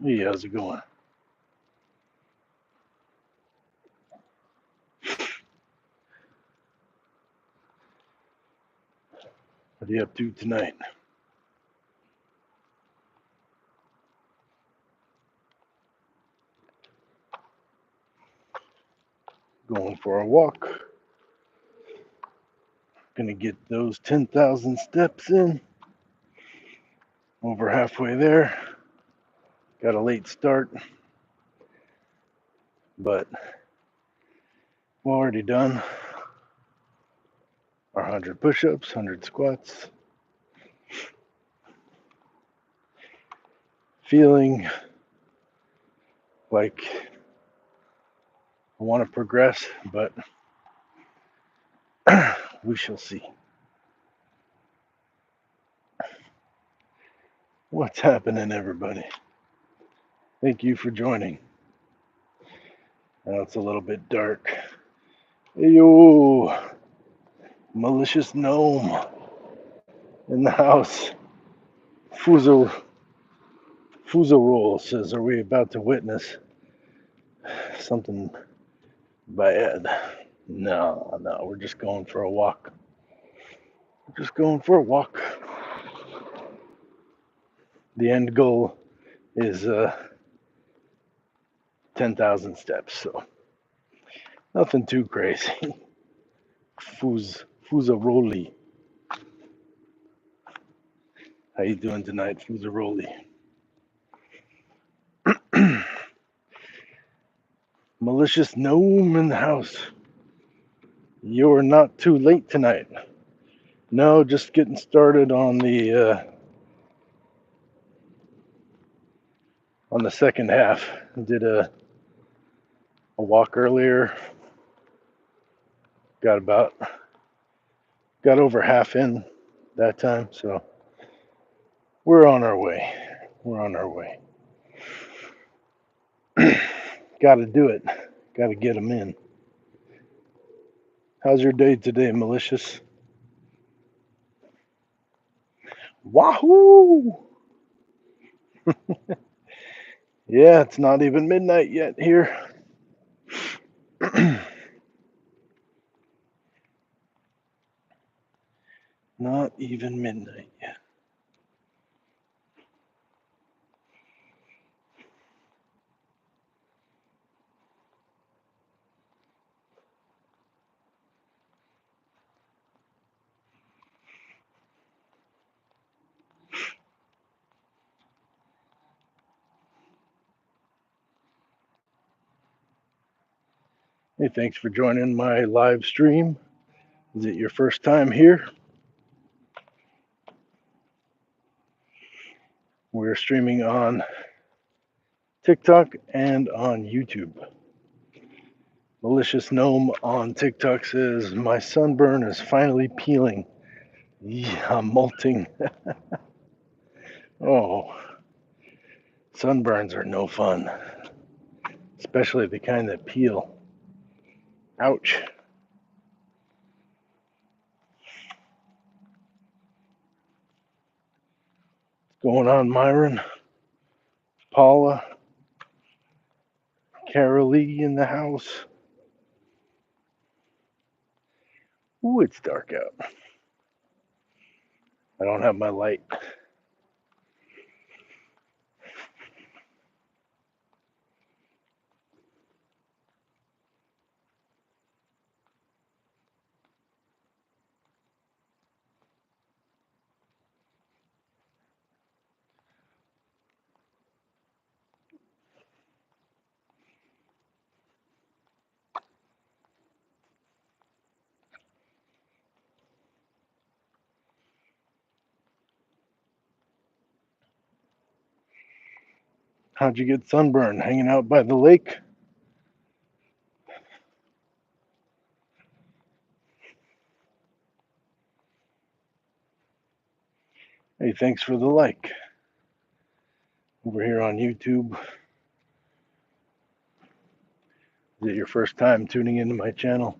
Hey, how's it going? What are you up to tonight? Going for a walk. Gonna get those 10,000 steps in. Over halfway there. Got a late start, but we're already done. Our 100 push ups, 100 squats. Feeling like I want to progress, but we shall see. What's happening, everybody? Thank you for joining. Now it's a little bit dark. Hey, yo, malicious gnome in the house. Fuzo Roll says, "Are we about to witness something bad?" No, we're just going for a walk. We're just going for a walk. The end goal is 10,000 steps, so nothing too crazy. Fuzaroli. How you doing tonight, Fuzaroli? Malicious gnome in the house. You're not too late tonight. No, just getting started on the second half. Did a walk earlier. Got over half in that time, so we're on our way. We're on our way. Got to do it. Got to get them in. How's your day today, Malicious? Wahoo! Yeah, it's not even midnight yet here. Not even midnight yet. Hey, thanks for joining my live stream. Is it your first time here? We're streaming on TikTok and on YouTube. Malicious Gnome on TikTok says, "My sunburn is finally peeling." Yeah, molting. Oh, sunburns are no fun, especially the kind that peel. Ouch. What's going on, Myron? Paula? Carolee in the house? Ooh, it's dark out. I don't have my light. How'd you get sunburn? Hanging out by the lake? Hey, thanks for the like. Over here on YouTube. Is it your first time tuning into my channel?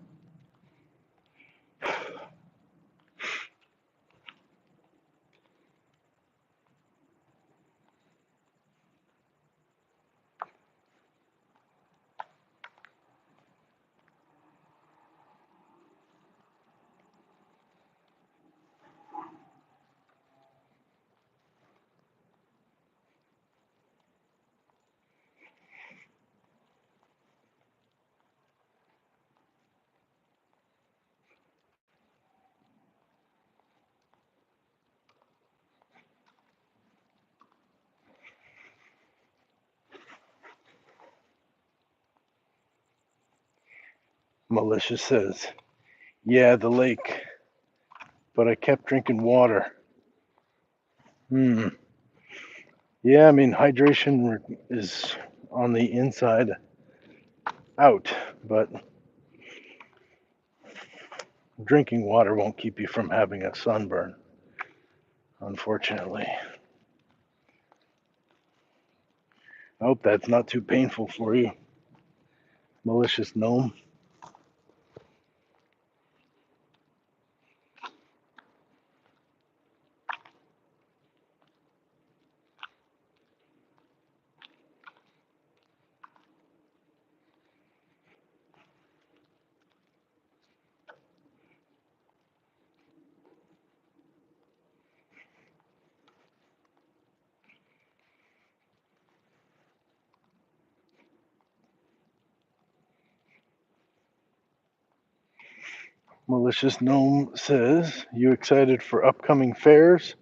Malicious says, yeah, the lake, but I kept drinking water. Hmm. Yeah, I mean, hydration is on the inside out, but drinking water won't keep you from having a sunburn, unfortunately. I hope that's not too painful for you, malicious gnome. Malicious gnome says, you excited for upcoming fairs?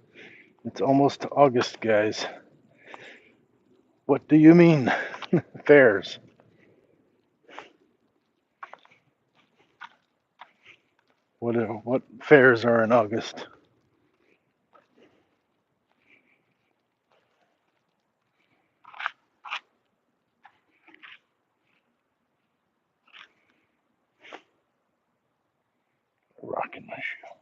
It's almost August, guys. What do you mean, fairs? What fairs are in August? Rocking my shoe.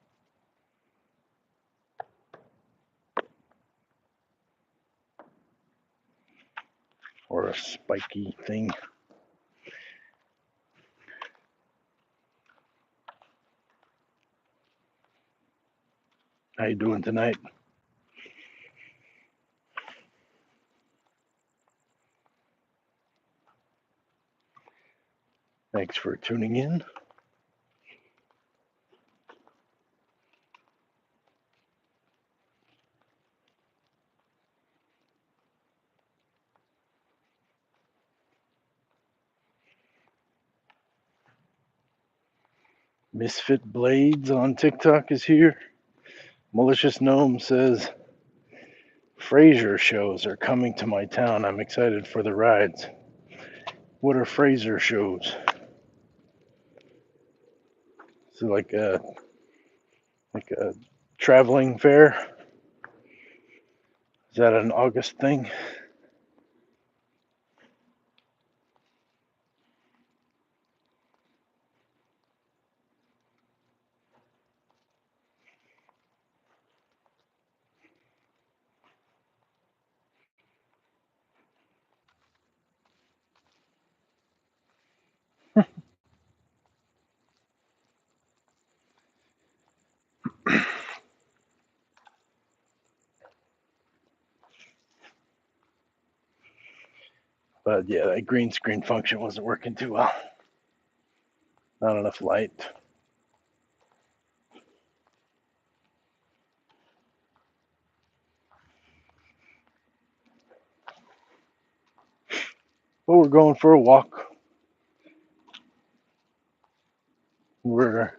Or a spiky thing. How you doing tonight? Thanks for tuning in. Misfit Blades on TikTok is here. Malicious Gnome says, Fraser shows are coming to my town. I'm excited for the rides. What are Fraser shows? So like a traveling fair? Is that an August thing? But yeah, that green screen function wasn't working too well. Not enough light. But we're going for a walk. We're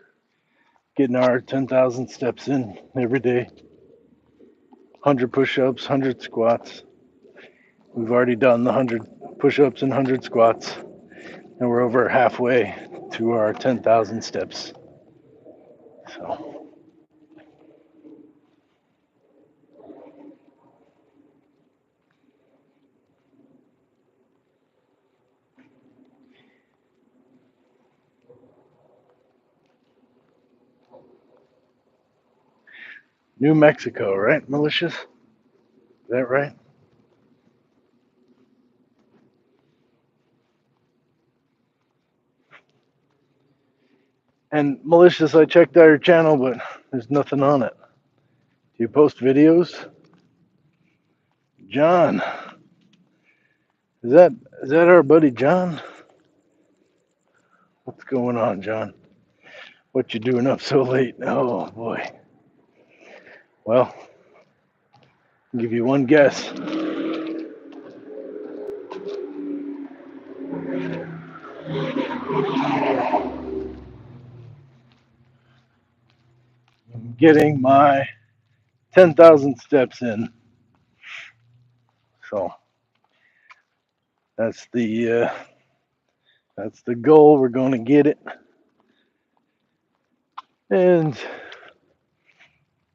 getting our 10,000 steps in every day. 100 push-ups, 100 squats. We've already done the 100 push-ups and 100 squats, and we're over halfway to our 10,000 steps. So, New Mexico, right, Malicious? Is that right? And Malicious, I checked out your channel, but there's nothing on it. Do you post videos? John, is that our buddy John? What's going on, John? What you doing up so late? Oh boy. Well, I'll give you one guess. I'm getting my 10,000 steps in. So that's the goal. We're going to get it. And,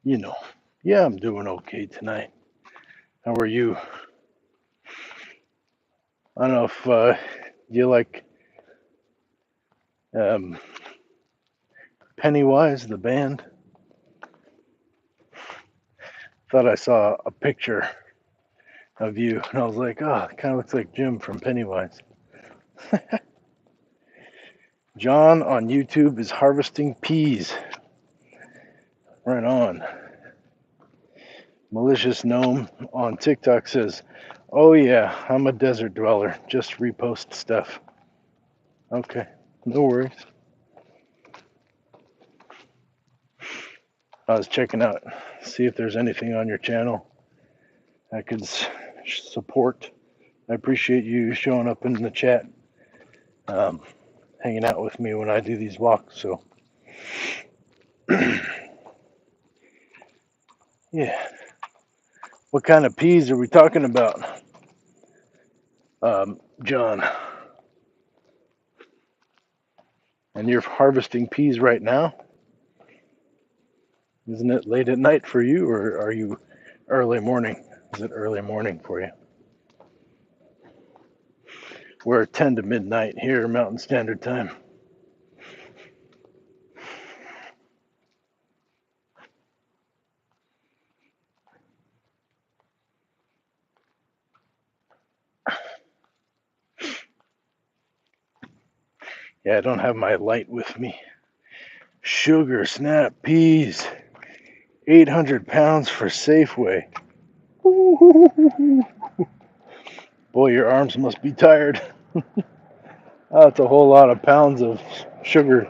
you know, yeah, I'm doing okay tonight. How are you? I don't know if you like um, Pennywise, the band. Thought I saw a picture of you, and I was like, oh, it kind of looks like Jim from Pennywise. John on YouTube is harvesting peas. Right on. Malicious Gnome on TikTok says, oh yeah, I'm a desert dweller. Just repost stuff. Okay, no worries. I was checking out, see if there's anything on your channel I could support. I appreciate you showing up in the chat, um, hanging out with me when I do these walks. So, yeah. What kind of peas are we talking about, John? And you're harvesting peas right now? Isn't it late at night for you, or are you early morning? Is it early morning for you? We're 10 to midnight here, Mountain Standard Time. Yeah, I don't have my light with me. Sugar snap peas, 800 pounds for Safeway. Boy, your arms must be tired. That's a whole lot of pounds of sugar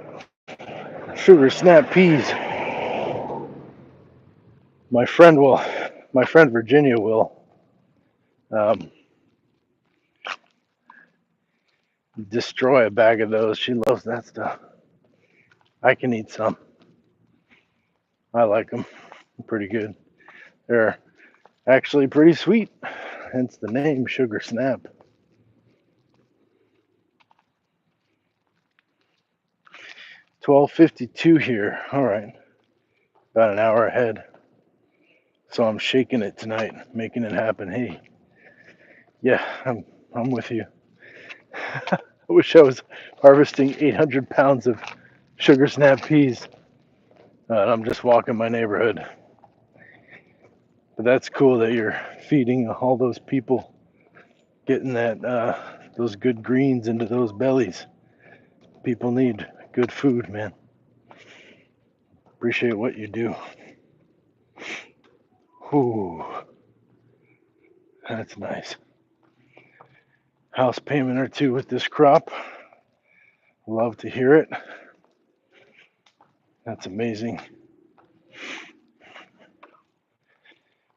snap peas. My friend Virginia will um, destroy a bag of those. She loves that stuff. I can eat some. I like them. Pretty good. They're actually pretty sweet. Hence the name Sugar Snap. 12:52 here. All right. About an hour ahead. So I'm shaking it tonight, making it happen. Hey, yeah, I'm with you. I wish I was harvesting 800 pounds of sugar snap peas. And I'm just walking my neighborhood. But that's cool that you're feeding all those people, getting those good greens into those bellies. People need good food, man. Appreciate what you do. Ooh, that's nice. House payment or two with this crop. Love to hear it. That's amazing.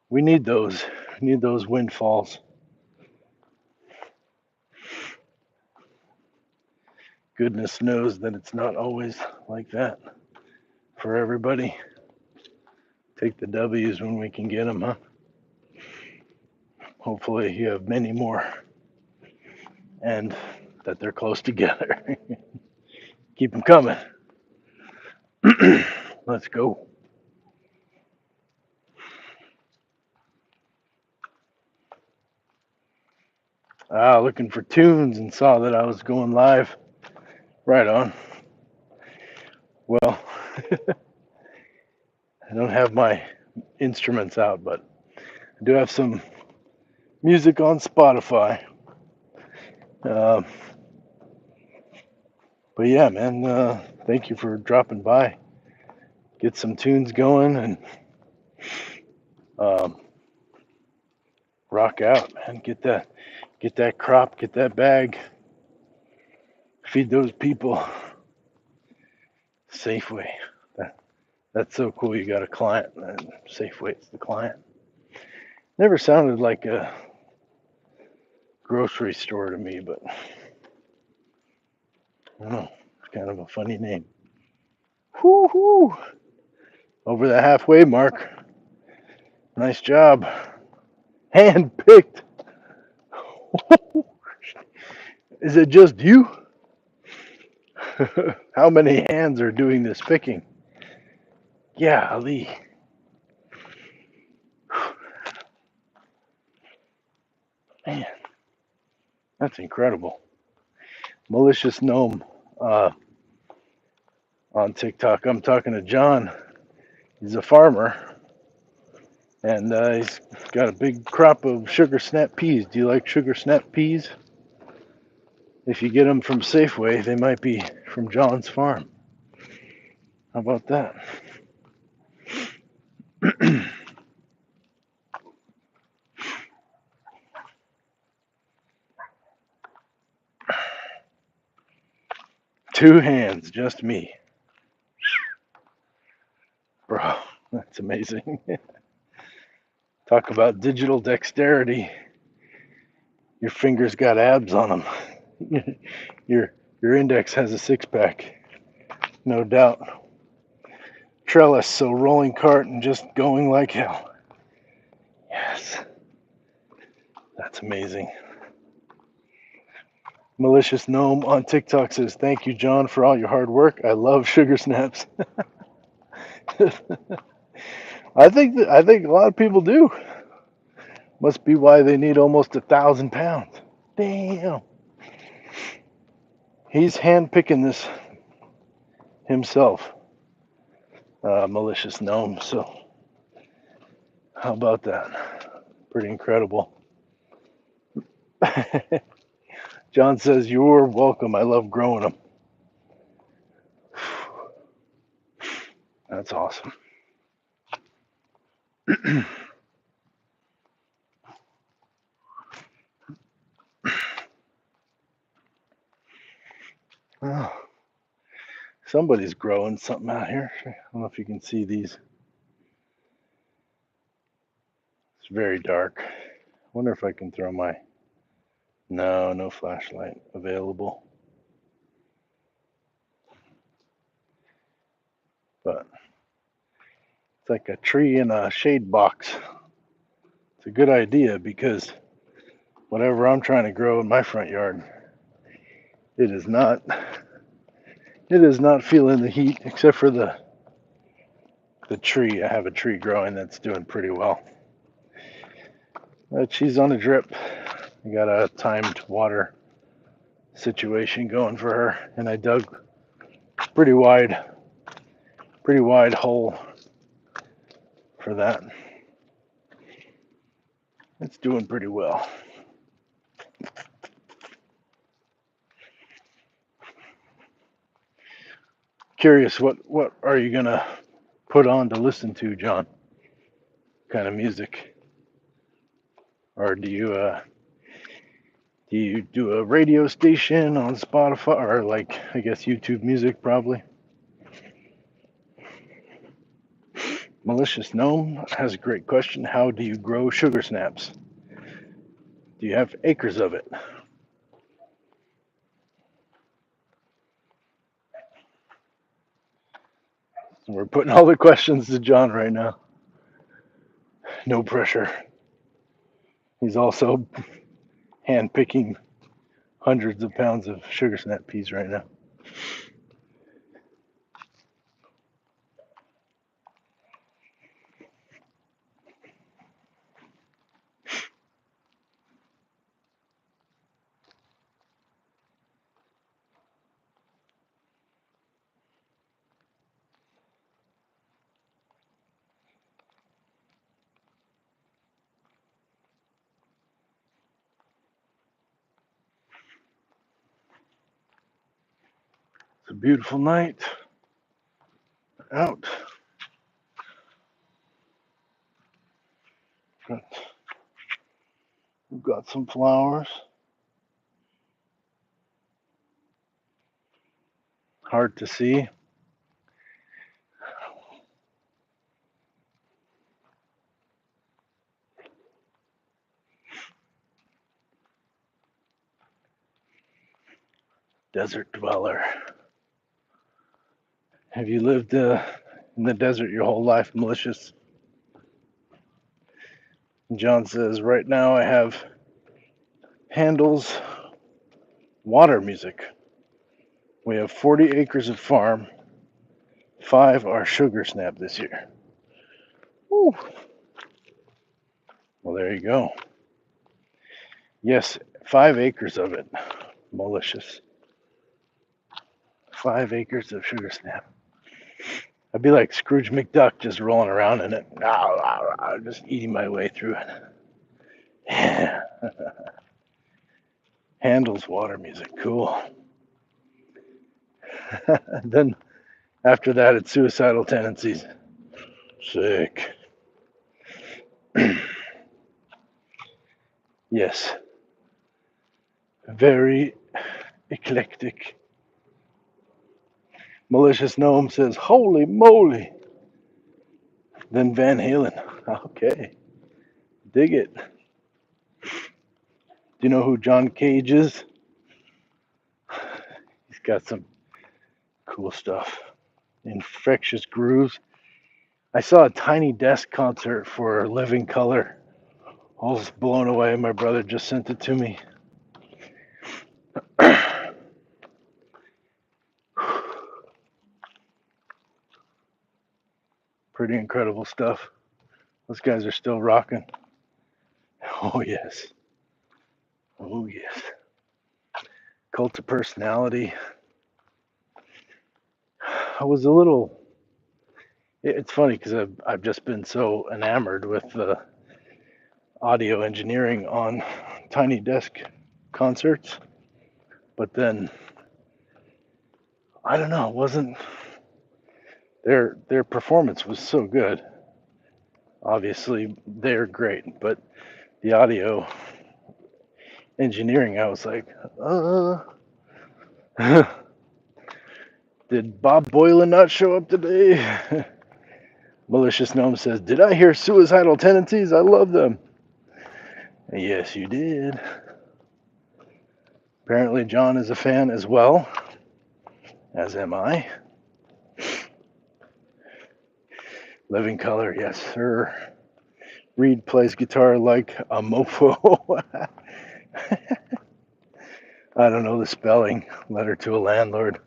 We need those. We need those windfalls. Goodness knows that it's not always like that for everybody. Take the W's when we can get them, huh? Hopefully you have many more and that they're close together. Keep them coming. Let's go. Looking for tunes and saw that I was going live. Right on. Well, I don't have my instruments out, but I do have some music on Spotify. Uh, but yeah, man, thank you for dropping by. Get some tunes going and um, rock out, man. Get that crop, get that bag, feed those people. Safeway. That's so cool. You got a client, and Safeway's the client. Never sounded like a grocery store to me, but I don't know. It's kind of a funny name. Whoo-hoo! Over the halfway mark. Nice job. Hand picked. Is it just you? How many hands are doing this picking? Yeah, Ali. Man, that's incredible. Malicious Gnome on TikTok. I'm talking to John. He's a farmer, and he's got a big crop of sugar snap peas. Do you like sugar snap peas? If you get them from Safeway, they might be from John's farm. How about that? Two hands, just me. Bro, that's amazing. Talk about digital dexterity. Your fingers got abs on them. your index has a six pack, no doubt. Trellis, so rolling cart and just going like hell. Yes, that's amazing. Malicious Gnome on TikTok says, "Thank you, John, for all your hard work. I love sugar snaps." I think a lot of people do. Must be why they need almost 1,000 pounds. Damn. He's handpicking this himself, Malicious Gnome. So how about that? Pretty incredible. John says, "You're welcome. I love growing them." That's awesome. Oh, somebody's growing something out here. I don't know if you can see these. It's very dark. I wonder if I can throw my... No flashlight available. But it's like a tree in a shade box. It's a good idea because whatever I'm trying to grow in my front yard, it is not feeling the heat except for the tree. I have a tree growing that's doing pretty well. She's on a drip. I got a timed water situation going for her, and I dug pretty wide hole for that. It's doing pretty well. Curious, what are you gonna put on to listen to, John? What kind of music? Or do you do a radio station on Spotify, or like, I guess, YouTube Music probably? Malicious Gnome has a great question. How do you grow sugar snaps? Do you have acres of it? We're putting all the questions to John right now. No pressure. He's also hand picking hundreds of pounds of sugar snap peas right now. It's a beautiful night out. We've got some flowers. Hard to see. Desert dweller. Have you lived in the desert your whole life, Malicious? John says, right now I have Handel's water music. We have 40 acres of farm, 5 are sugar snap this year. Woo. Well, there you go. Yes, 5 acres of it. Malicious. 5 acres of sugar snap. I'd be like Scrooge McDuck just rolling around in it. Just eating my way through it. Yeah. Handel's water music. Cool. Then after that, it's suicidal tendencies. Sick. Yes. Very eclectic. Malicious Gnome says, holy moly. Then Van Halen. Okay. Dig it. Do you know who John Cage is? He's got some cool stuff. Infectious Grooves. I saw a Tiny Desk concert for Living Color. I was blown away. My brother just sent it to me. Pretty incredible stuff. Those guys are still rocking. Oh, yes. Oh, yes. Cult of Personality. I was a little. It's funny because I've just been so enamored with the audio engineering on Tiny Desk concerts, but then I don't know. It wasn't their performance was so good. Obviously, they're great, but the audio engineering, I was like, did Bob Boylan not show up today? Malicious Gnome says, did I hear suicidal tendencies? I love them. Yes, you did. Apparently, John is a fan as well, as am I. Living Color, yes, sir. Reed plays guitar like a mofo. I don't know the spelling. Letter to a Landlord.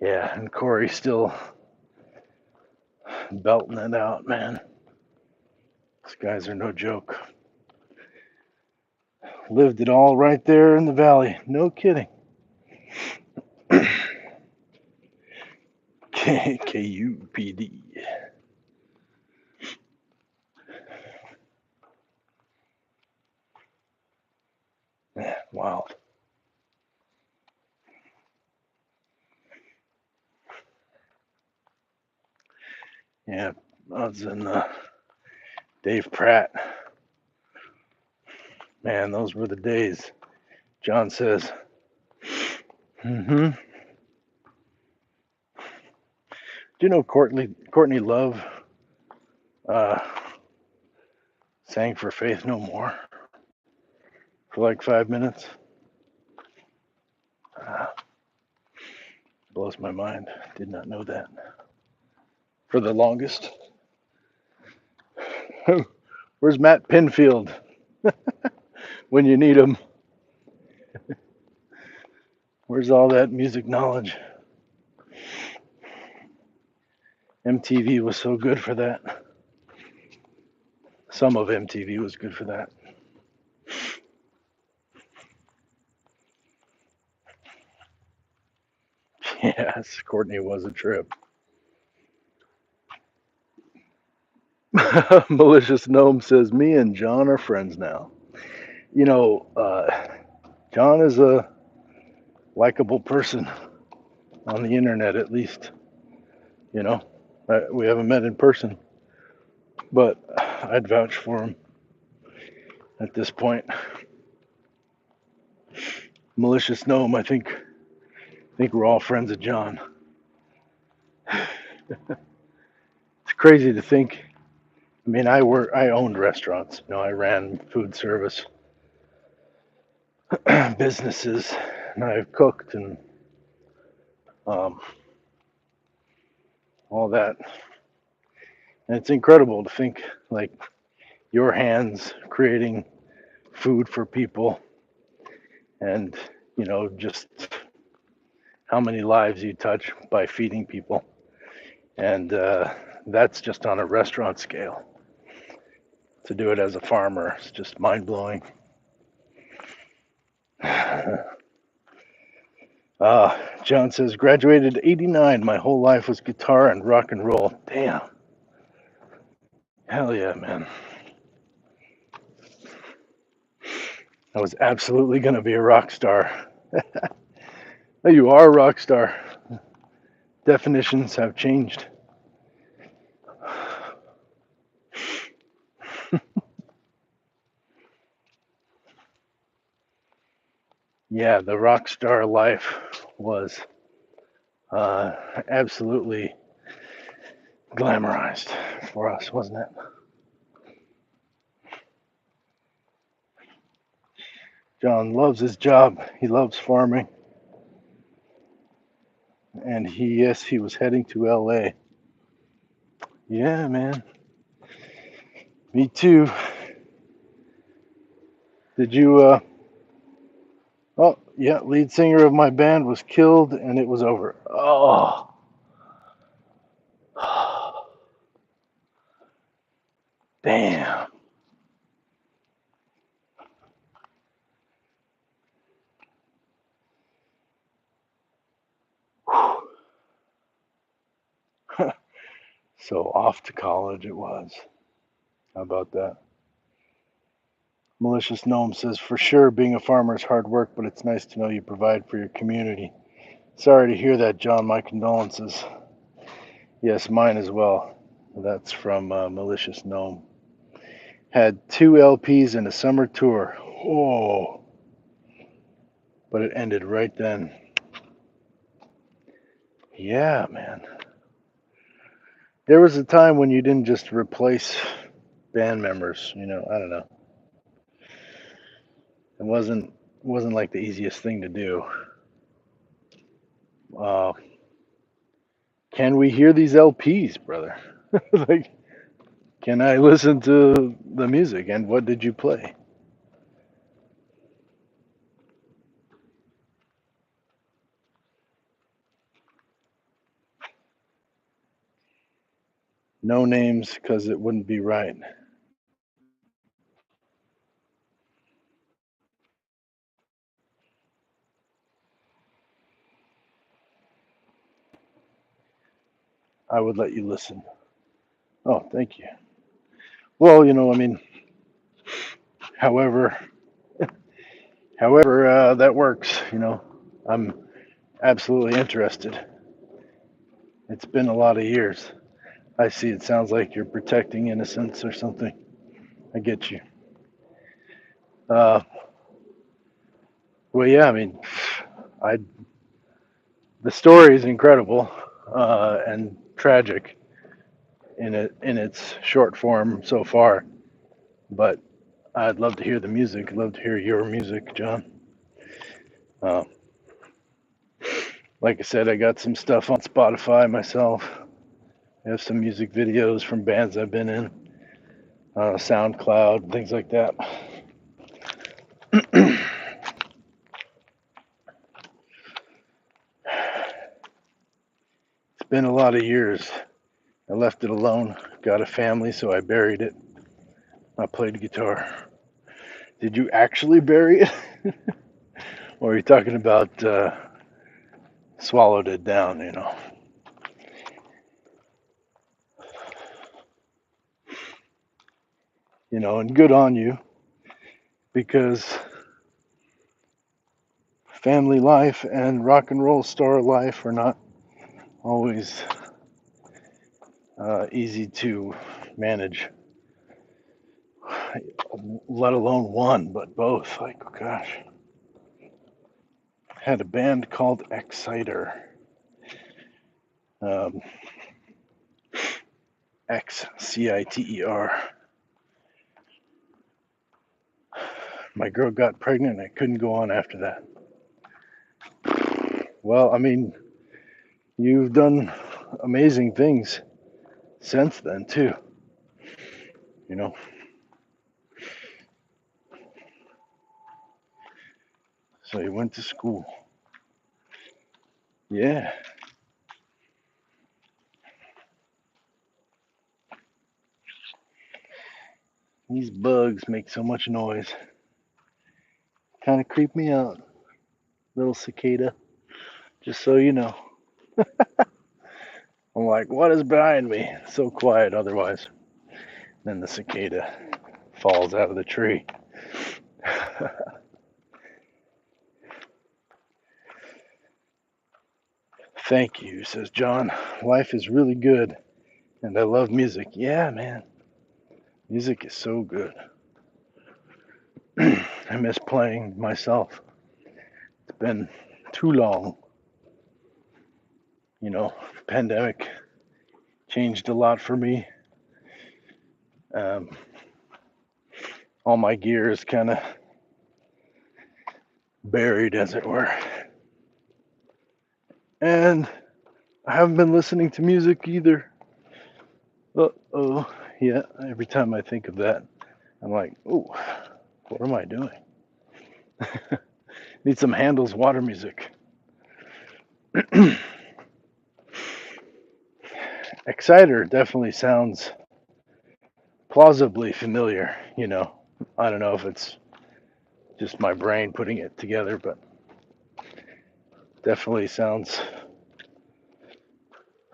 Yeah, and Corey's still belting it out, man. These guys are no joke. Lived it all right there in the valley. No kidding. KUPD. Yeah, wild. Yeah, I was in Dave Pratt. Man, those were the days. John says, mm-hmm. Do you know Courtney Love sang for Faith No More for like 5 minutes? Blows my mind. Did not know that. For the longest. Where's Matt Pinfield when you need him? Where's all that music knowledge? MTV was so good for that. Some of MTV was good for that. Yes, Courtney was a trip. Malicious Gnome says, me and John are friends now. You know, John is a likable person on the internet, at least. You know, we haven't met in person, but I'd vouch for him at this point. Malicious Gnome, I think we're all friends of John. It's crazy to think. I mean, I owned restaurants. You know, I ran food service businesses, and I've cooked and all that. And it's incredible to think like your hands creating food for people, and just how many lives you touch by feeding people. And that's just on a restaurant scale. To do it as a farmer, it's just mind blowing. John says, graduated 89. My whole life was guitar and rock and roll. Damn. Hell yeah, man. I was absolutely going to be a rock star. You are a rock star. Definitions have changed. Yeah, the rock star life was absolutely glamorized for us, wasn't it? John loves his job. He loves farming. And he was heading to LA. Yeah, man. Me too. Did you, oh, yeah, lead singer of my band was killed and it was over. Oh, damn. So off to college it was. How about that? Malicious Gnome says, for sure, being a farmer is hard work, but it's nice to know you provide for your community. Sorry to hear that, John. My condolences. Yes, mine as well. That's from Malicious Gnome. Had 2 LPs and a summer tour. Oh, but it ended right then. Yeah, man. There was a time when you didn't just replace band members. I don't know. It wasn't like the easiest thing to do. Uh, can we hear these LPs, brother? Like, can I listen to the music? And what did you play? No names, because it wouldn't be right. I would let you listen. Oh, thank you. Well, I mean, however, that works. I'm absolutely interested. It's been a lot of years. I see. It sounds like you're protecting innocence or something. I get you. Uh, well, yeah. I mean, I the story is incredible and tragic in its short form so far. But I'd love to hear the music. I'd love to hear your music, John. Uh, like I said, I got some stuff on Spotify myself. I have some music videos from bands I've been in, SoundCloud, things like that. It's been a lot of years. I left it alone, got a family, so I buried it. I played guitar. Did you actually bury it? Or are you talking about swallowed it down? And good on you, because family life and rock and roll star life are not always easy to manage, let alone one, but both. Like, oh gosh. Had a band called Exciter. Um, Xciter. My girl got pregnant and I couldn't go on after that. Well, I mean, you've done amazing things since then, too. You know, so you went to school. Yeah. These bugs make so much noise. Kind of creep me out. Little cicada. Just so you know. I'm like, what is behind me? It's so quiet otherwise. Then the cicada falls out of the tree. Thank you, says John. Life is really good, and I love music. Yeah, man. Music is so good. I miss playing myself. It's been too long. You know, pandemic changed a lot for me. Um, all my gear is kind of buried, as it were. And I haven't been listening to music either. Oh, yeah. Every time I think of that, I'm like, oh, what am I doing? Need some Handel's water music. Exciter definitely sounds plausibly familiar, you know. I don't know if it's just my brain putting it together, but definitely sounds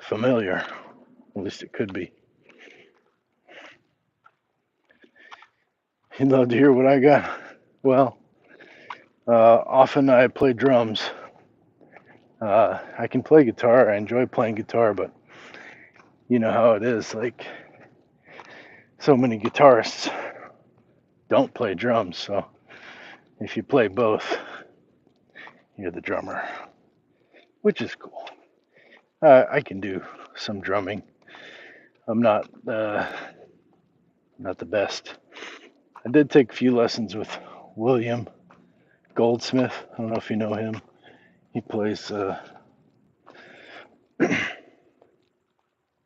familiar. At least it could be. You'd love to hear what I got? Well, often I play drums. I can play guitar. I enjoy playing guitar, but you know how it is. Like, so many guitarists don't play drums. So if you play both, you're the drummer, which is cool. I can do some drumming. I'm not the best. I did take a few lessons with William Goldsmith. I don't know if you know him. He plays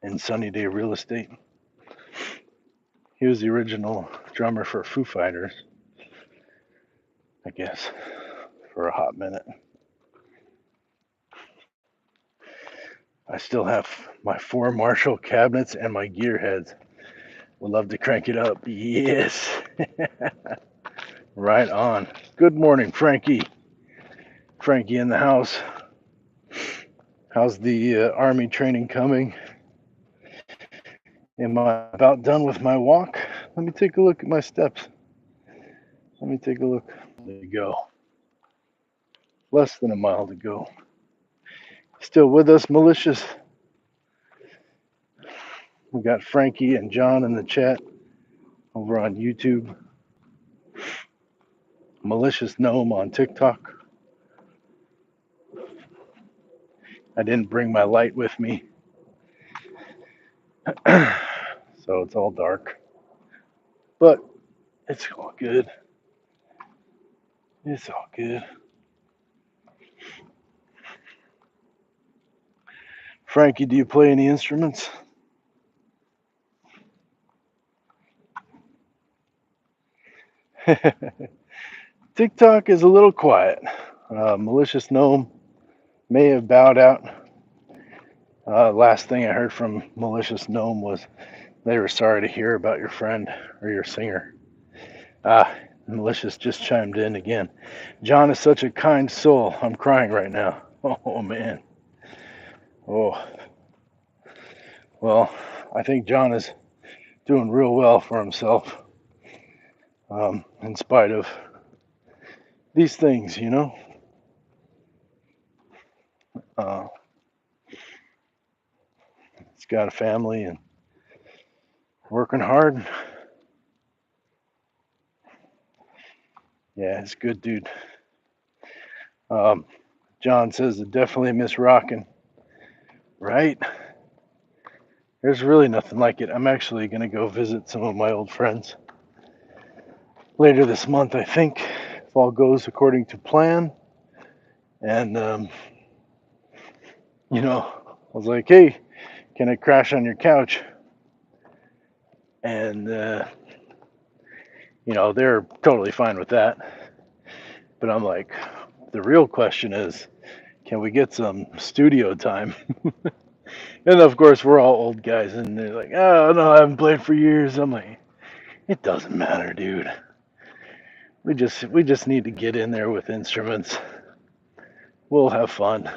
in Sunny Day Real Estate. He was the original drummer for Foo Fighters, I guess, for a hot minute. I still have my 4 Marshall cabinets and my gear heads. Would love to crank it up. Yes. Right on. Good morning, Frankie. Frankie in the house. How's the army training coming? Am I about done with my walk? Let me take a look at my steps. Let me take a look. There you go. Less than a mile to go. Still with us, malicious? We got Frankie and John in the chat over on YouTube. Malicious Gnome on TikTok. I didn't bring my light with me, so it's all dark. But it's all good. It's all good. Frankie, do you play any instruments? TikTok is a little quiet. Malicious Gnome may have bowed out. Last thing I heard from Malicious Gnome was they were sorry to hear about your friend or your singer. Malicious just chimed in again. John is such a kind soul. I'm crying right now. Oh, man. Oh, well, I think John is doing real well for himself, in spite of these things, you know. Uh, he's got a family and working hard. Yeah, he's a good dude. John says, I definitely miss rocking. Right? There's really nothing like it. I'm actually going to go visit some of my old friends later this month, I think, if all goes according to plan. And, you know, I was like, hey, can I crash on your couch? And, you know, they're totally fine with that. But I'm like, the real question is, can we get some studio time? And of course, we're all old guys, and they're like, oh no, I haven't played for years. I'm like, it doesn't matter, dude. We just need to get in there with instruments. We'll have fun.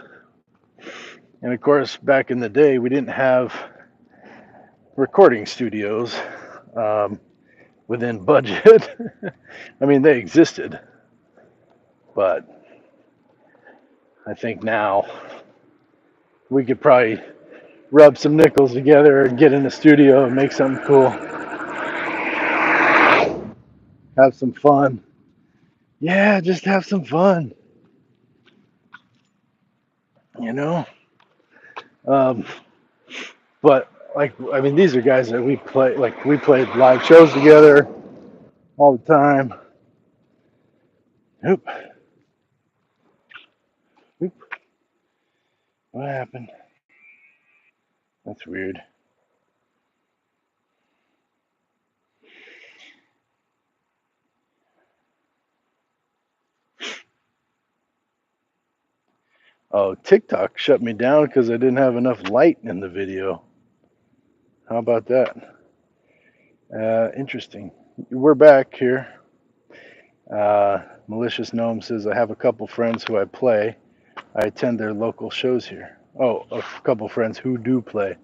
And of course, back in the day, we didn't have recording studios um, within budget. I mean, they existed, but I think now we could probably rub some nickels together and get in the studio and make something cool. Have some fun. Yeah, just have some fun. You know. Um, but like, I mean, these are guys that we play. Like, we played live shows together all the time. Oop, oop. What happened? That's weird. Oh, TikTok shut me down because I didn't have enough light in the video. How about that? Interesting. We're back here. Malicious Gnome says, I have a couple friends who I play. I attend their local shows here. Oh, a couple friends who do play.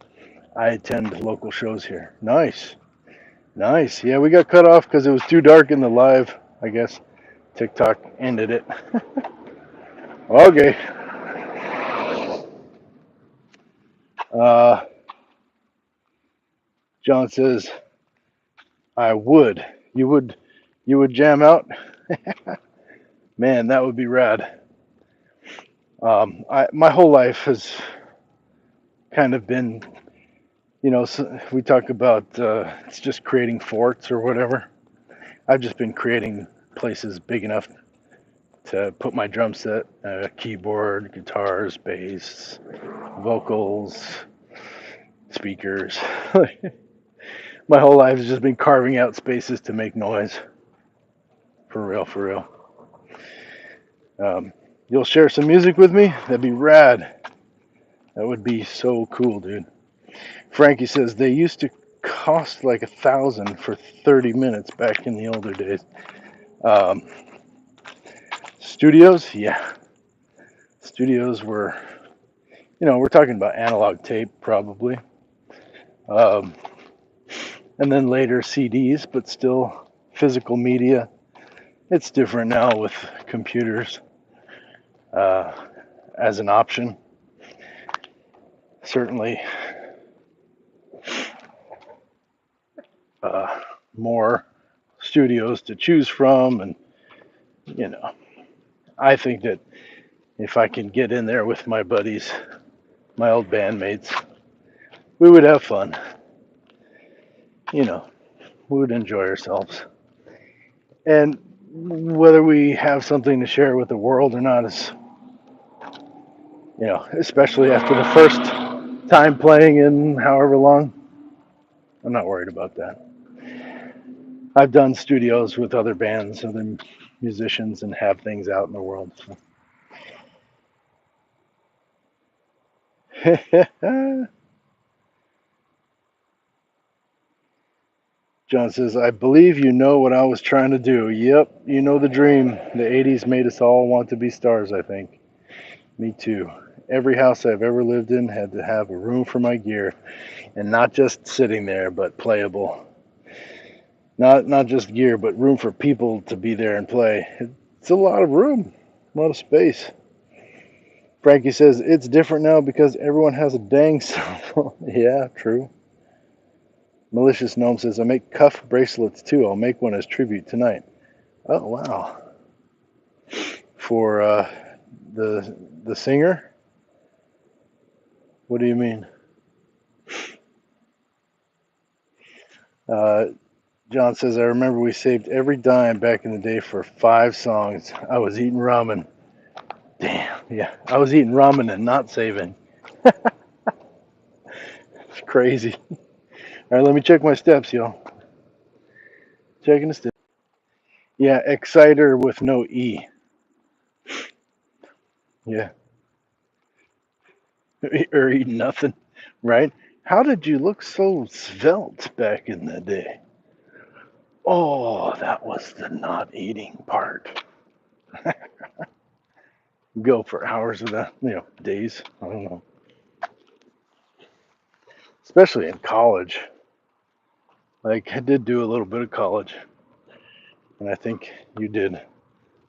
I attend local shows here. Nice. Nice. Yeah, we got cut off because it was too dark in the live, I guess. TikTok ended it. Okay. Uh, John says, I would. You would jam out? Man, that would be rad. My whole life has kind of been, so we talk about it's just creating forts or whatever. I've just been creating places big enough to put my drum set, keyboard, guitars, bass, vocals, speakers. My whole life has just been carving out spaces to make noise. For real, for real. You'll share some music with me? That'd be rad. That would be so cool, dude. Frankie says they used to cost like 1,000 for 30 minutes back in the older days. Um, Studios, yeah. Studios were, we're talking about analog tape probably. Um, and then later CDs, but still physical media. It's different now with computers as an option. Certainly more studios to choose from, and I think that if I can get in there with my buddies, my old bandmates, we would have fun. We would enjoy ourselves. And whether we have something to share with the world or not is, especially after the first time playing in however long, I'm not worried about that. I've done studios with other bands, other musicians, and have things out in the world. So. John says, I believe you know what I was trying to do. Yep, you know the dream. The 80s made us all want to be stars, I think. Me too. Every house I've ever lived in had to have a room for my gear, and not just sitting there, but playable. Not just gear, but room for people to be there and play. It's a lot of room, a lot of space. Frankie says, it's different now because everyone has a dang cell phone. Yeah, true. Malicious Gnome says, I make cuff bracelets too. I'll make one as tribute tonight. Oh, wow. For the singer? What do you mean? John says, I remember we saved every dime back in the day for 5 songs. I was eating ramen. Damn, yeah. I was eating ramen and not saving. It's crazy. All right, let me check my steps, y'all. Checking the steps. Yeah, Exciter with no E. Yeah. or eating nothing, right? How did you look so svelte back in the day? Oh, that was the not eating part. Go for hours of that, days. I don't know. Especially in college. Like, I did do a little bit of college, and I think you did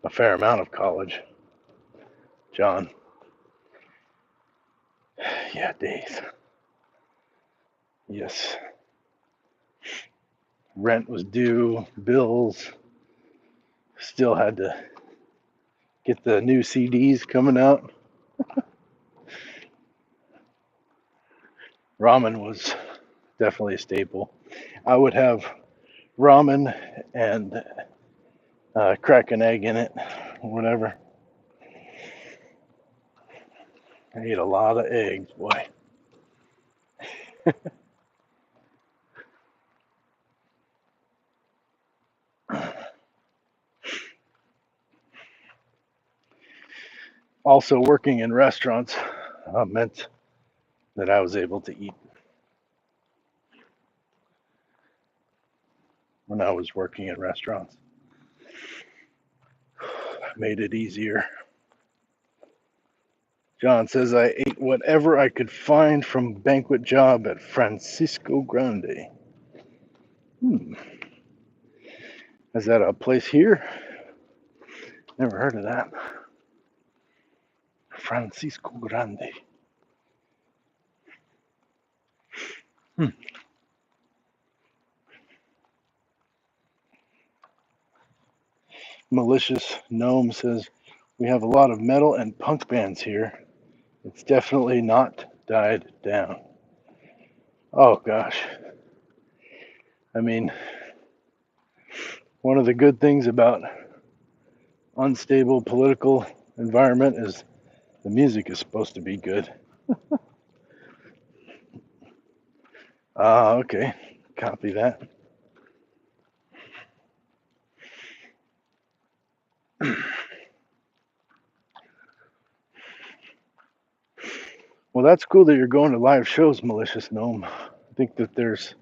a fair amount of college, John. Yeah, days. Yes. Rent was due, bills. Still had to get the new CDs coming out. Ramen was definitely a staple. I would have ramen and crack an egg in it, or whatever. I ate a lot of eggs, boy. Also, working in restaurants meant that I was able to eat when I was working in restaurants. Made it easier. John says I ate whatever I could find from banquet job at Francisco Grande. Is that a place here? Never heard of that. Francisco Grande. Malicious Gnome says we have a lot of metal and punk bands here. It's definitely not died down. Oh gosh. I mean, one of the good things about unstable political environment is the music is supposed to be good. Okay. Copy that. Well, that's cool that you're going to live shows, Malicious Gnome. I think that there's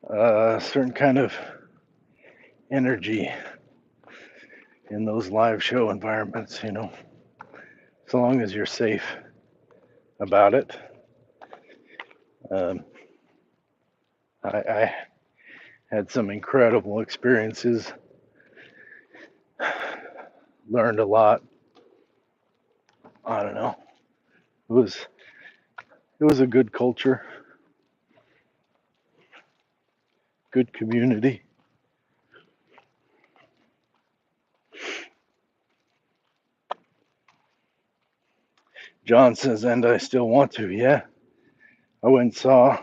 a certain kind of energy in those live show environments, so long as you're safe about it. I had some incredible experiences, learned a lot. I don't know. It was a good culture, good community. John says, and I still want to. Yeah, I went and saw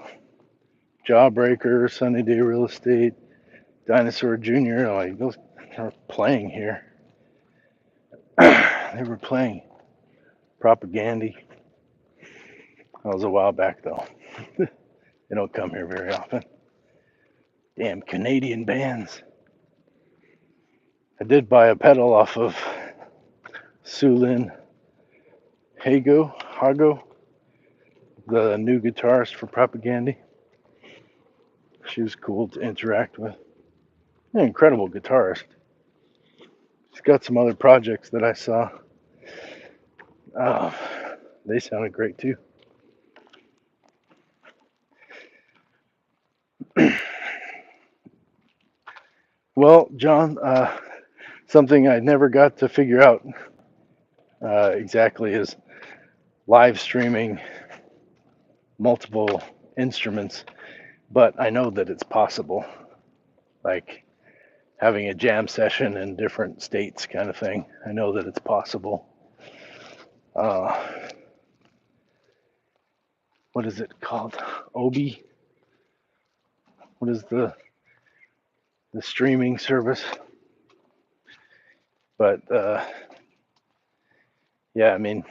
Jawbreaker, Sunny Day Real Estate, Dinosaur Jr. Like those are playing here. They were playing Propaganda. That was a while back though. They don't come here very often. Damn Canadian bands. I did buy a pedal off of Sulin Hago, the new guitarist for Propaganda. She was cool to interact with. An incredible guitarist. She's got some other projects that I saw. They sounded great too. Well, John, something I never got to figure out exactly is live streaming multiple instruments, but I know that it's possible. Like having a jam session in different states kind of thing. I know that it's possible. What is it called? Obi? What is the streaming service? But yeah, I mean,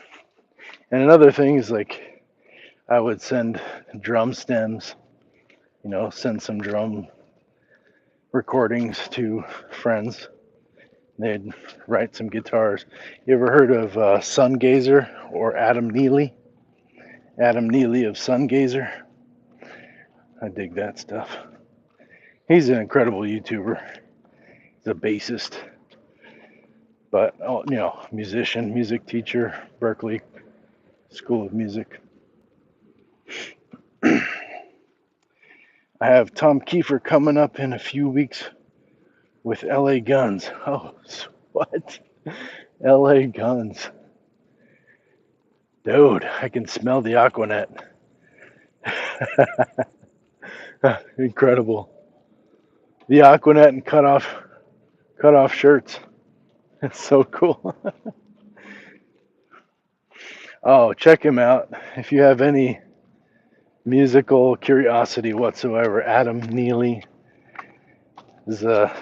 and another thing is like I would send drum stems, send some drum recordings to friends. They'd write some guitars. You ever heard of Sun Gazer or Adam Neely? Adam Neely of Sungazer. I dig that stuff. He's an incredible YouTuber. He's a bassist, but musician, music teacher, Berkeley School of Music. I have Tom Kiefer coming up in a few weeks with LA Guns. Oh, what? LA Guns. Dude, I can smell the Aquanet. Incredible. The Aquanet and cut off shirts. It's so cool. Oh, check him out. If you have any musical curiosity whatsoever, Adam Neely is a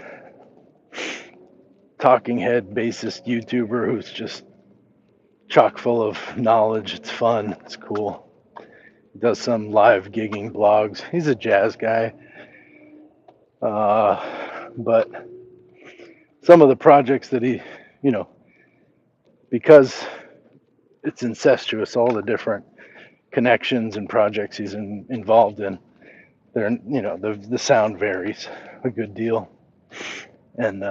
talking head bassist YouTuber who's just chock full of knowledge. It's fun. It's cool. He does some live gigging blogs. He's a jazz guy. But some of the projects that he, because it's incestuous, all the different connections and projects he's involved in, they're, the sound varies a good deal. And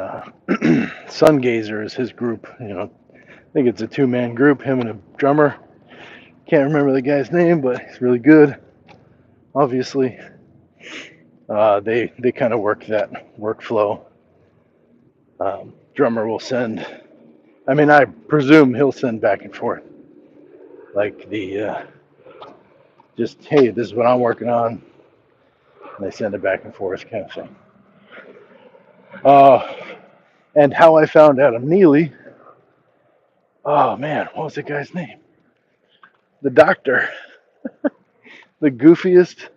Sungazer is his group. I think it's a two-man group, him and a drummer. Can't remember the guy's name, but he's really good. Obviously, they kind of work that workflow. Drummer will send. I mean, I presume he'll send back and forth, like just hey, this is what I'm working on. And they send it back and forth, kind of thing. And how I found Adam Neely. Oh man, what was the guy's name? The Doctor, the goofiest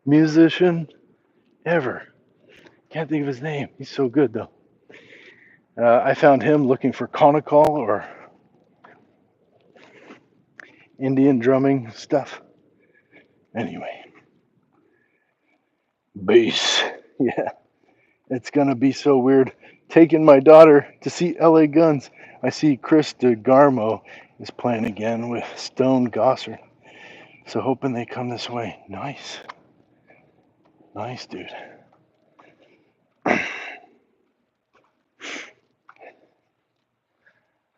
musician ever. Can't think of his name. He's so good though. I found him looking for conical or Indian drumming stuff. Anyway, bass. Yeah, it's gonna be so weird. Taking my daughter to see LA Guns. I see Chris DeGarmo is playing again with Stone Gossard. So hoping they come this way. Nice. Nice, dude.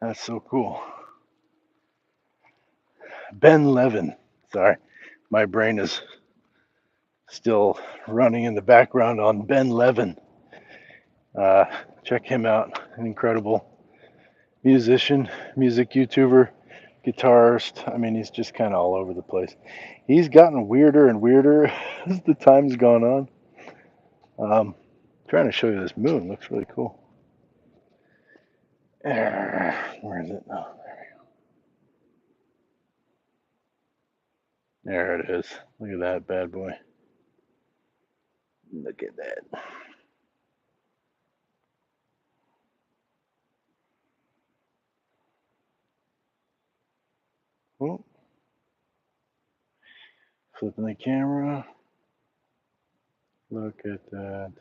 That's so cool. Ben Levin. Sorry, my brain is still running in the background on Ben Levin. Check him out. An incredible musician, music YouTuber, guitarist. I mean, he's just kind of all over the place. He's gotten weirder and weirder as the time's gone on. Trying to show you this moon. Looks really cool. Where is it? Oh, there it is. Look at that bad boy. Look at that. Oh, flipping the camera. Look at that.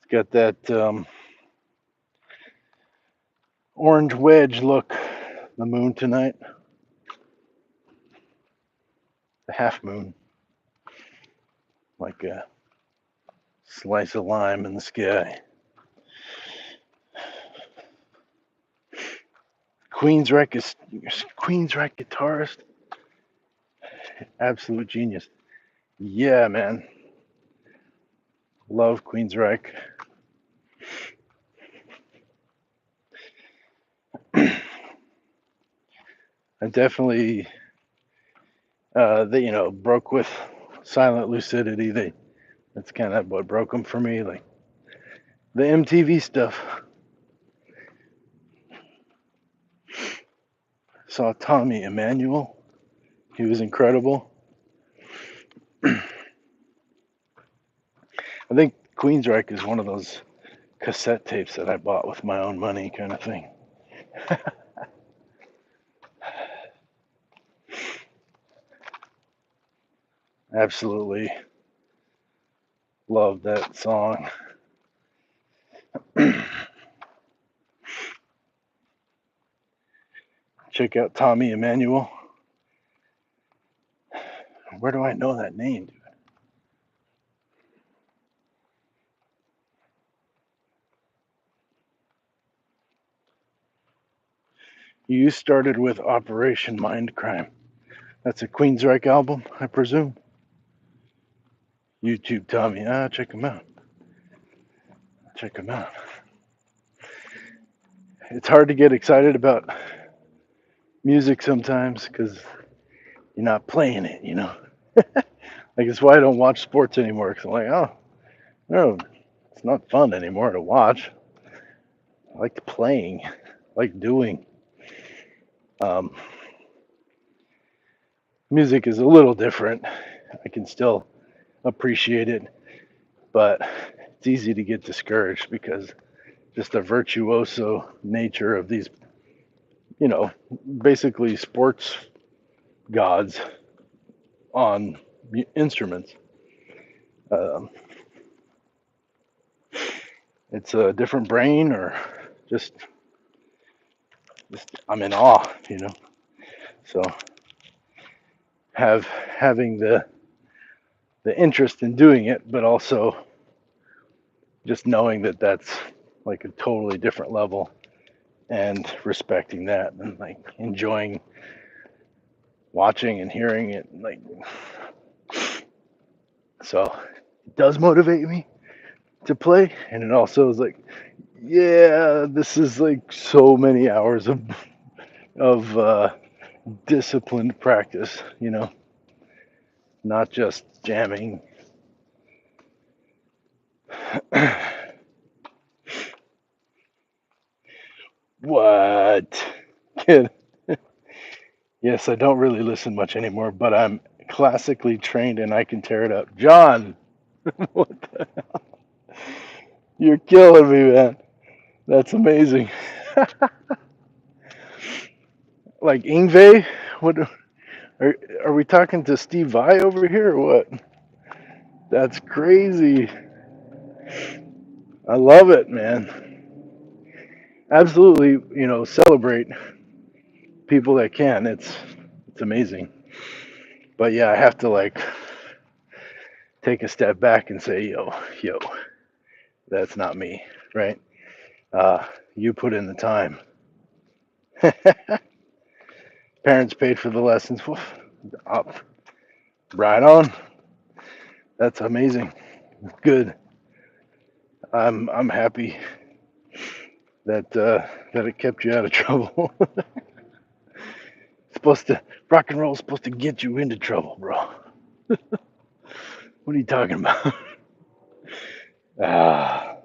It's got that orange wedge look. The moon tonight. The half moon. Like a slice of lime in the sky. Queensryche guitarist. Absolute genius. Yeah, man. Love Queensryche. I definitely, they broke with Silent Lucidity. That's kind of what broke them for me. Like the MTV stuff. Saw Tommy Emmanuel. He was incredible. I think Queensryche is one of those cassette tapes that I bought with my own money, kind of thing. Absolutely love that song. check out Tommy Emmanuel. Where do I know that name? You started with Operation Mindcrime. That's a Queensryche album, I presume. YouTube Tommy. Check him out. Check him out. It's hard to get excited about music sometimes because you're not playing it, you know. Like, it's why I don't watch sports anymore. Because I'm like, oh, no, it's not fun anymore to watch. I like playing, I like doing. Um, Music is a little different. I can still appreciate it, but it's easy to get discouraged because just the virtuoso nature of these, you know, basically sports gods on instruments. Um, it's a different brain, or just I'm in awe, you know. So having the interest in doing it, but also just knowing that that's like a totally different level, and respecting that, and like enjoying watching and hearing it, like, so it does motivate me to play. And it also is like, yeah, this is like so many hours of disciplined practice, you know, not just jamming. What? Kid. Yes, I don't really listen much anymore, but I'm classically trained and I can tear it up. John, what the hell? You're killing me, man. That's amazing. Like Ingve? What are we talking to Steve Vai over here or what? That's crazy. I love it, man. Absolutely, you know, celebrate people that can. It's amazing. But yeah, I have to like take a step back and say, yo, that's not me, right? You put in the time. Parents paid for the lessons. Up, right on. That's amazing. Good. I'm happy that it kept you out of trouble. Supposed to rock and roll is supposed to get you into trouble, bro. What are you talking about? Ah,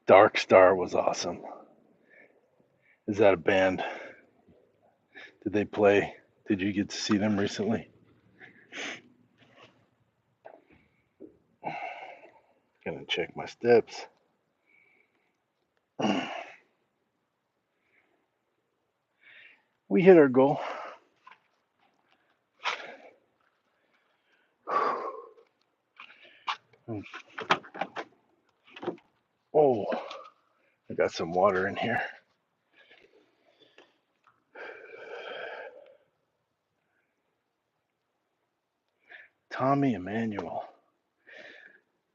Dark Star was awesome. Is that a band? Did they play? Did you get to see them recently? Gonna check my steps. We hit our goal. Oh, I got some water in here. Tommy Emmanuel.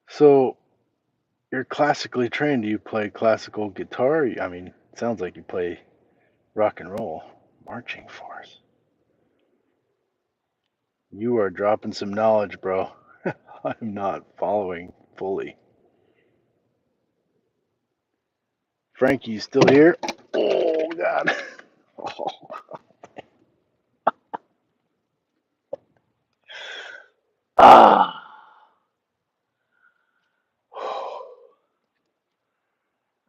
So you're classically trained. Do you play classical guitar? I mean, it sounds like you play rock and roll, marching force. You are dropping some knowledge, bro. I'm not following fully. Frankie, you still here? Oh God. Oh. Ah.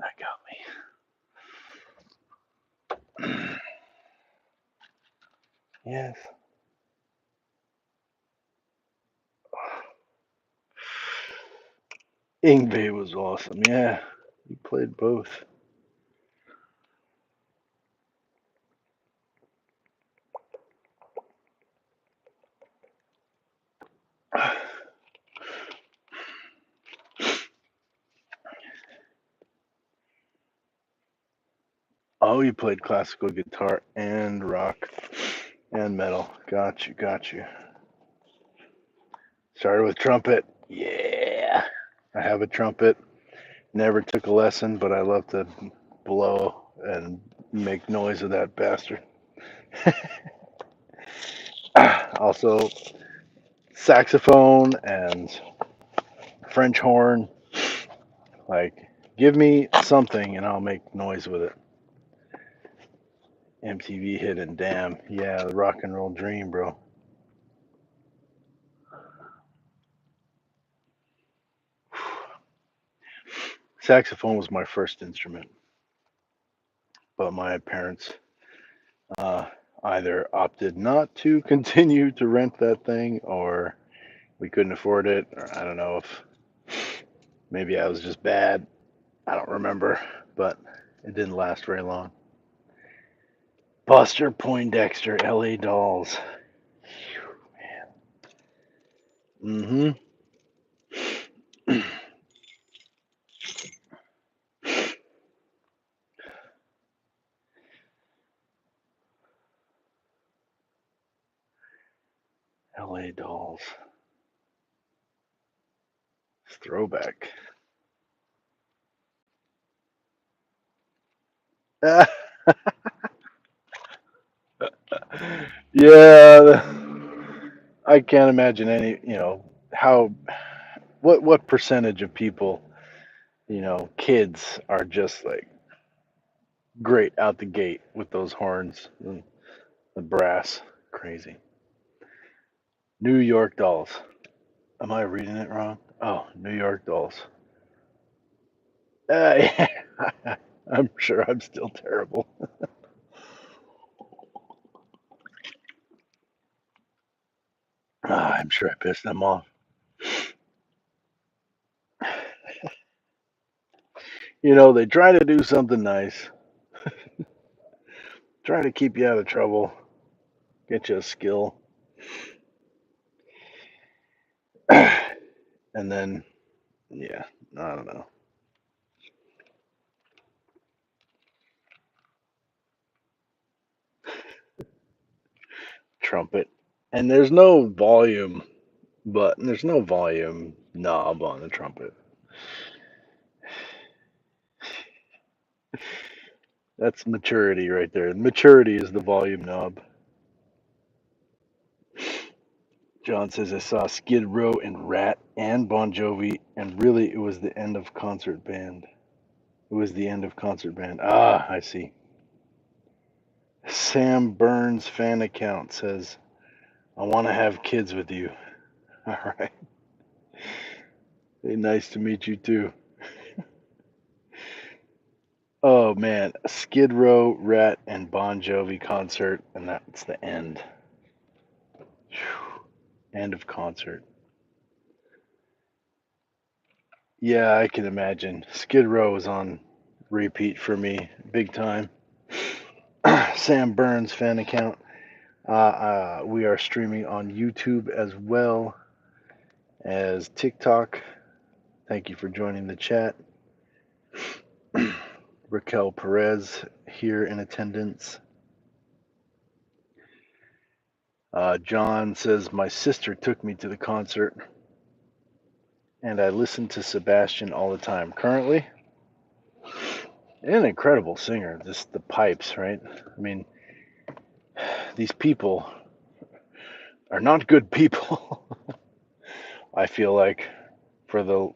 That got me. Yes. Ingve was awesome. Yeah. You played both. Oh, you played classical guitar and rock and metal. Got you, got you. Started with trumpet. Yeah. I have a trumpet. Never took a lesson, but I love to blow and make noise with that bastard. Also, saxophone and French horn. Like, give me something and I'll make noise with it. MTV hit and damn, yeah, the rock and roll dream, bro. Saxophone was my first instrument, but my parents uh, either opted not to continue to rent that thing or we couldn't afford it, or I don't know if maybe I was just bad. I don't remember, but it didn't last very long. Buster Poindexter, LA Dolls. Mm-hmm. LA Dolls. Throwback. Yeah, I can't imagine any, how what percentage of people, kids are just like great out the gate with those horns and the brass. Crazy. New York Dolls. Am I reading it wrong? Oh, New York Dolls. Yeah. I'm sure I'm still terrible. I'm sure I pissed them off. They try to do something nice, try to keep you out of trouble, get you a skill, and then, yeah, I don't know. Trumpet. And there's no volume knob on the trumpet. That's maturity right there. Maturity is the volume knob. John says I saw Skid Row and Rat and Bon Jovi, and really it was the end of concert band. It was the end of concert band. Ah, I see. Sam Burns fan account says, I want to have kids with you. All right. Hey, nice to meet you too. Oh man, Skid Row, Rat, and Bon Jovi concert, and that's the end. Whew. End of concert. Yeah, I can imagine. Skid Row was on repeat for me, big time. Sam Burns fan account. We are streaming on YouTube as well as TikTok. Thank you for joining the chat. Raquel Perez here in attendance. John says, my sister took me to the concert and I listen to Sebastian all the time. Currently, an incredible singer. Just the pipes, right? I mean, these people are not good people. I feel like for the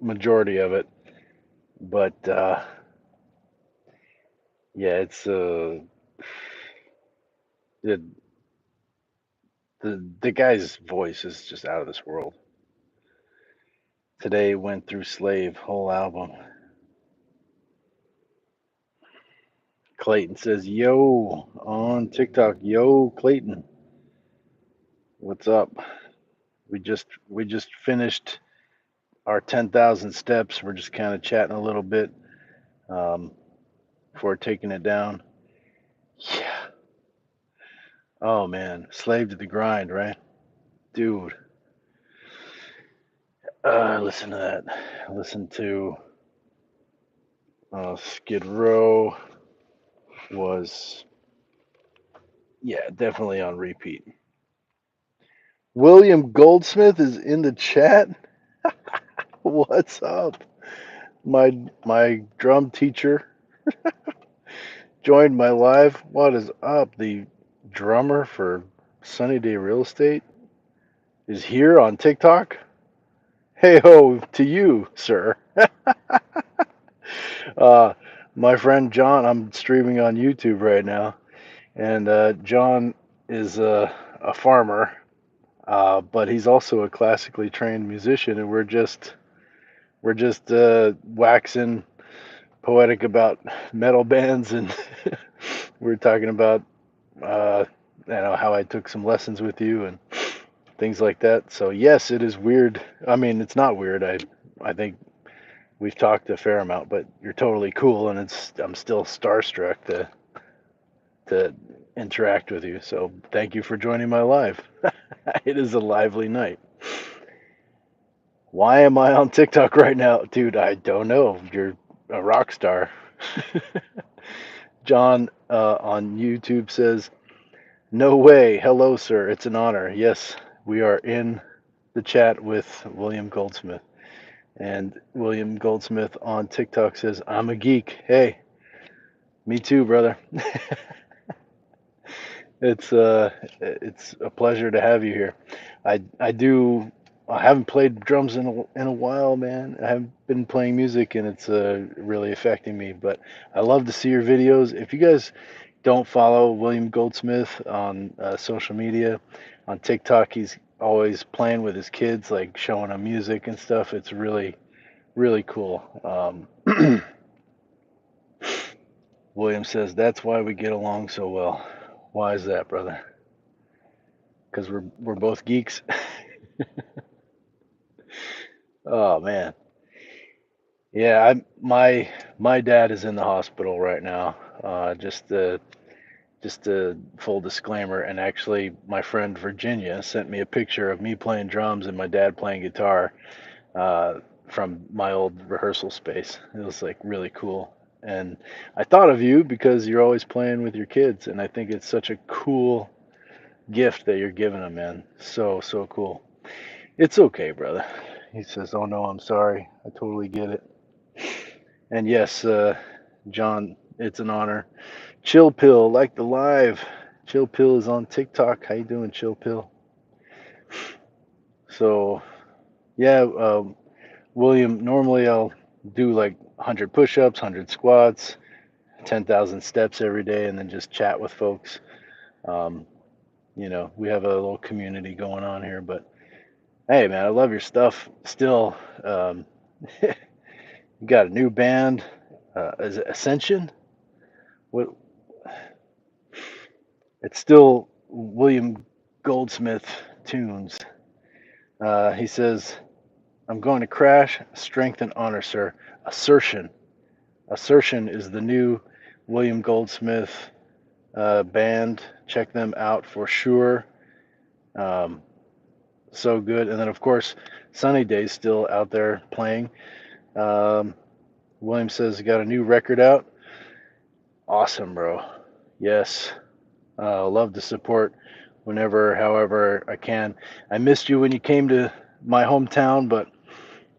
majority of it, but yeah, it's the the guy's voice is just out of this world. Today went through Slave whole album. Clayton says, "Yo" on TikTok. Yo, Clayton, what's up? We just finished our 10,000 steps. We're just kind of chatting a little bit um, before taking it down. Yeah. Oh man, slave to the grind, right, dude? Listen to that. Listen to Skid Row. was, yeah, definitely on repeat. William Goldsmith is in the chat. What's up? My drum teacher joined my live. What is up? The drummer for Sunny Day Real Estate is here on TikTok. Hey ho to you, sir. Uh, my friend John, I'm streaming on YouTube right now, and John is a farmer, but he's also a classically trained musician, and we're just waxing poetic about metal bands, and we're talking about how I took some lessons with you and things like that. So yes, it is weird. I mean, it's not weird. I think we've talked a fair amount, but you're totally cool, and I'm still starstruck to interact with you. So thank you for joining my live. It is a lively night. Why am I on TikTok right now, dude? I don't know. You're a rock star. John on YouTube says, "No way. Hello, sir. It's an honor." Yes, we are in the chat with William Goldsmith. And William Goldsmith on TikTok says, "I'm a geek." Hey, me too, brother. It's a pleasure to have you here. I haven't played drums in a while, man. I haven't been playing music, and it's really affecting me. But I love to see your videos. If you guys don't follow William Goldsmith on social media, on TikTok, he's always playing with his kids, like showing them music and stuff. It's really cool. William says that's why we get along so well. Why is that, brother? Because we're both geeks. Oh man, yeah. My dad is in the hospital right now. Just a full disclaimer, and actually, my friend Virginia sent me a picture of me playing drums and my dad playing guitar uh, from my old rehearsal space. It was like really cool. And I thought of you because you're always playing with your kids, and I think it's such a cool gift that you're giving them, man. So cool. It's okay, brother. He says, "Oh no, I'm sorry. I totally get it." And yes, John, it's an honor. Chill Pill, like the live. Chill Pill is on TikTok. How you doing, Chill Pill? So yeah, William. Normally I'll do like 100 push-ups, 100 squats, 10,000 steps every day, and then just chat with folks. Um, we have a little community going on here, but hey, man, I love your stuff. Still, you got a new band. Is it Ascension? What? It's still William Goldsmith tunes. He says, "I'm going to crash. Strength and honor, sir. Assertion. Assertion is the new William Goldsmith band. Check them out for sure. Um, so good. And then, of course, Sunny Day's still out there playing. Um, William says, got a new record out. Awesome, bro. Yes. Love to support whenever, however I can. I missed you when you came to my hometown, but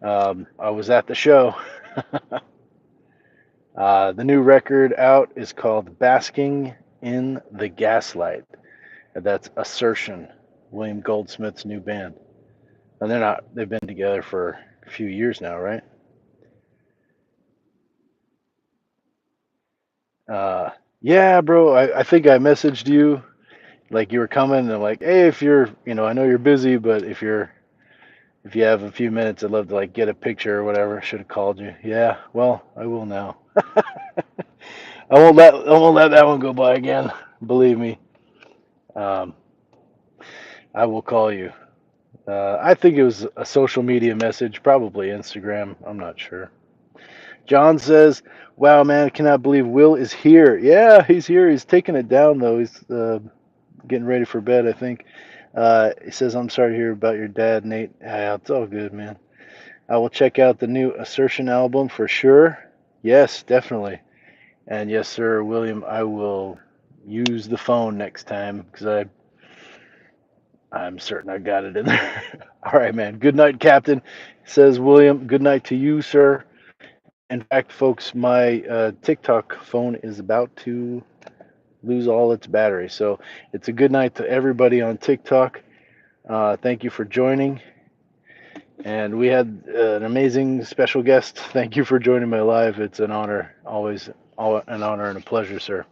I was at the show. The new record out is called Basking in the Gaslight. That's Assertion, William Goldsmith's new band. And they've been together for a few years now, right? Uh, yeah, bro. I think I messaged you like you were coming, and I'm like, hey, if you're, I know you're busy, but if you have a few minutes, I'd love to like get a picture or whatever. Should have called you. Yeah, well, I will now. I won't let that one go by again. Believe me. Um, I will call you. I think it was a social media message, probably Instagram. I'm not sure. John says, "Wow, man, I cannot believe Will is here." Yeah, he's here. He's taking it down though. He's getting ready for bed, I think. He says, "I'm sorry to hear about your dad, Nate." Yeah, it's all good, man. I will check out the new Assertion album for sure. Yes, definitely. And yes, sir, William, I will use the phone next time because I'm certain I got it in there. All right, man. Good night, Captain. Says William. Good night to you, sir. In fact, folks, my TikTok phone is about to lose all its battery. So it's a good night to everybody on TikTok. Thank you for joining. And we had an amazing special guest. Thank you for joining my live. It's an honor, always an honor and a pleasure, sir.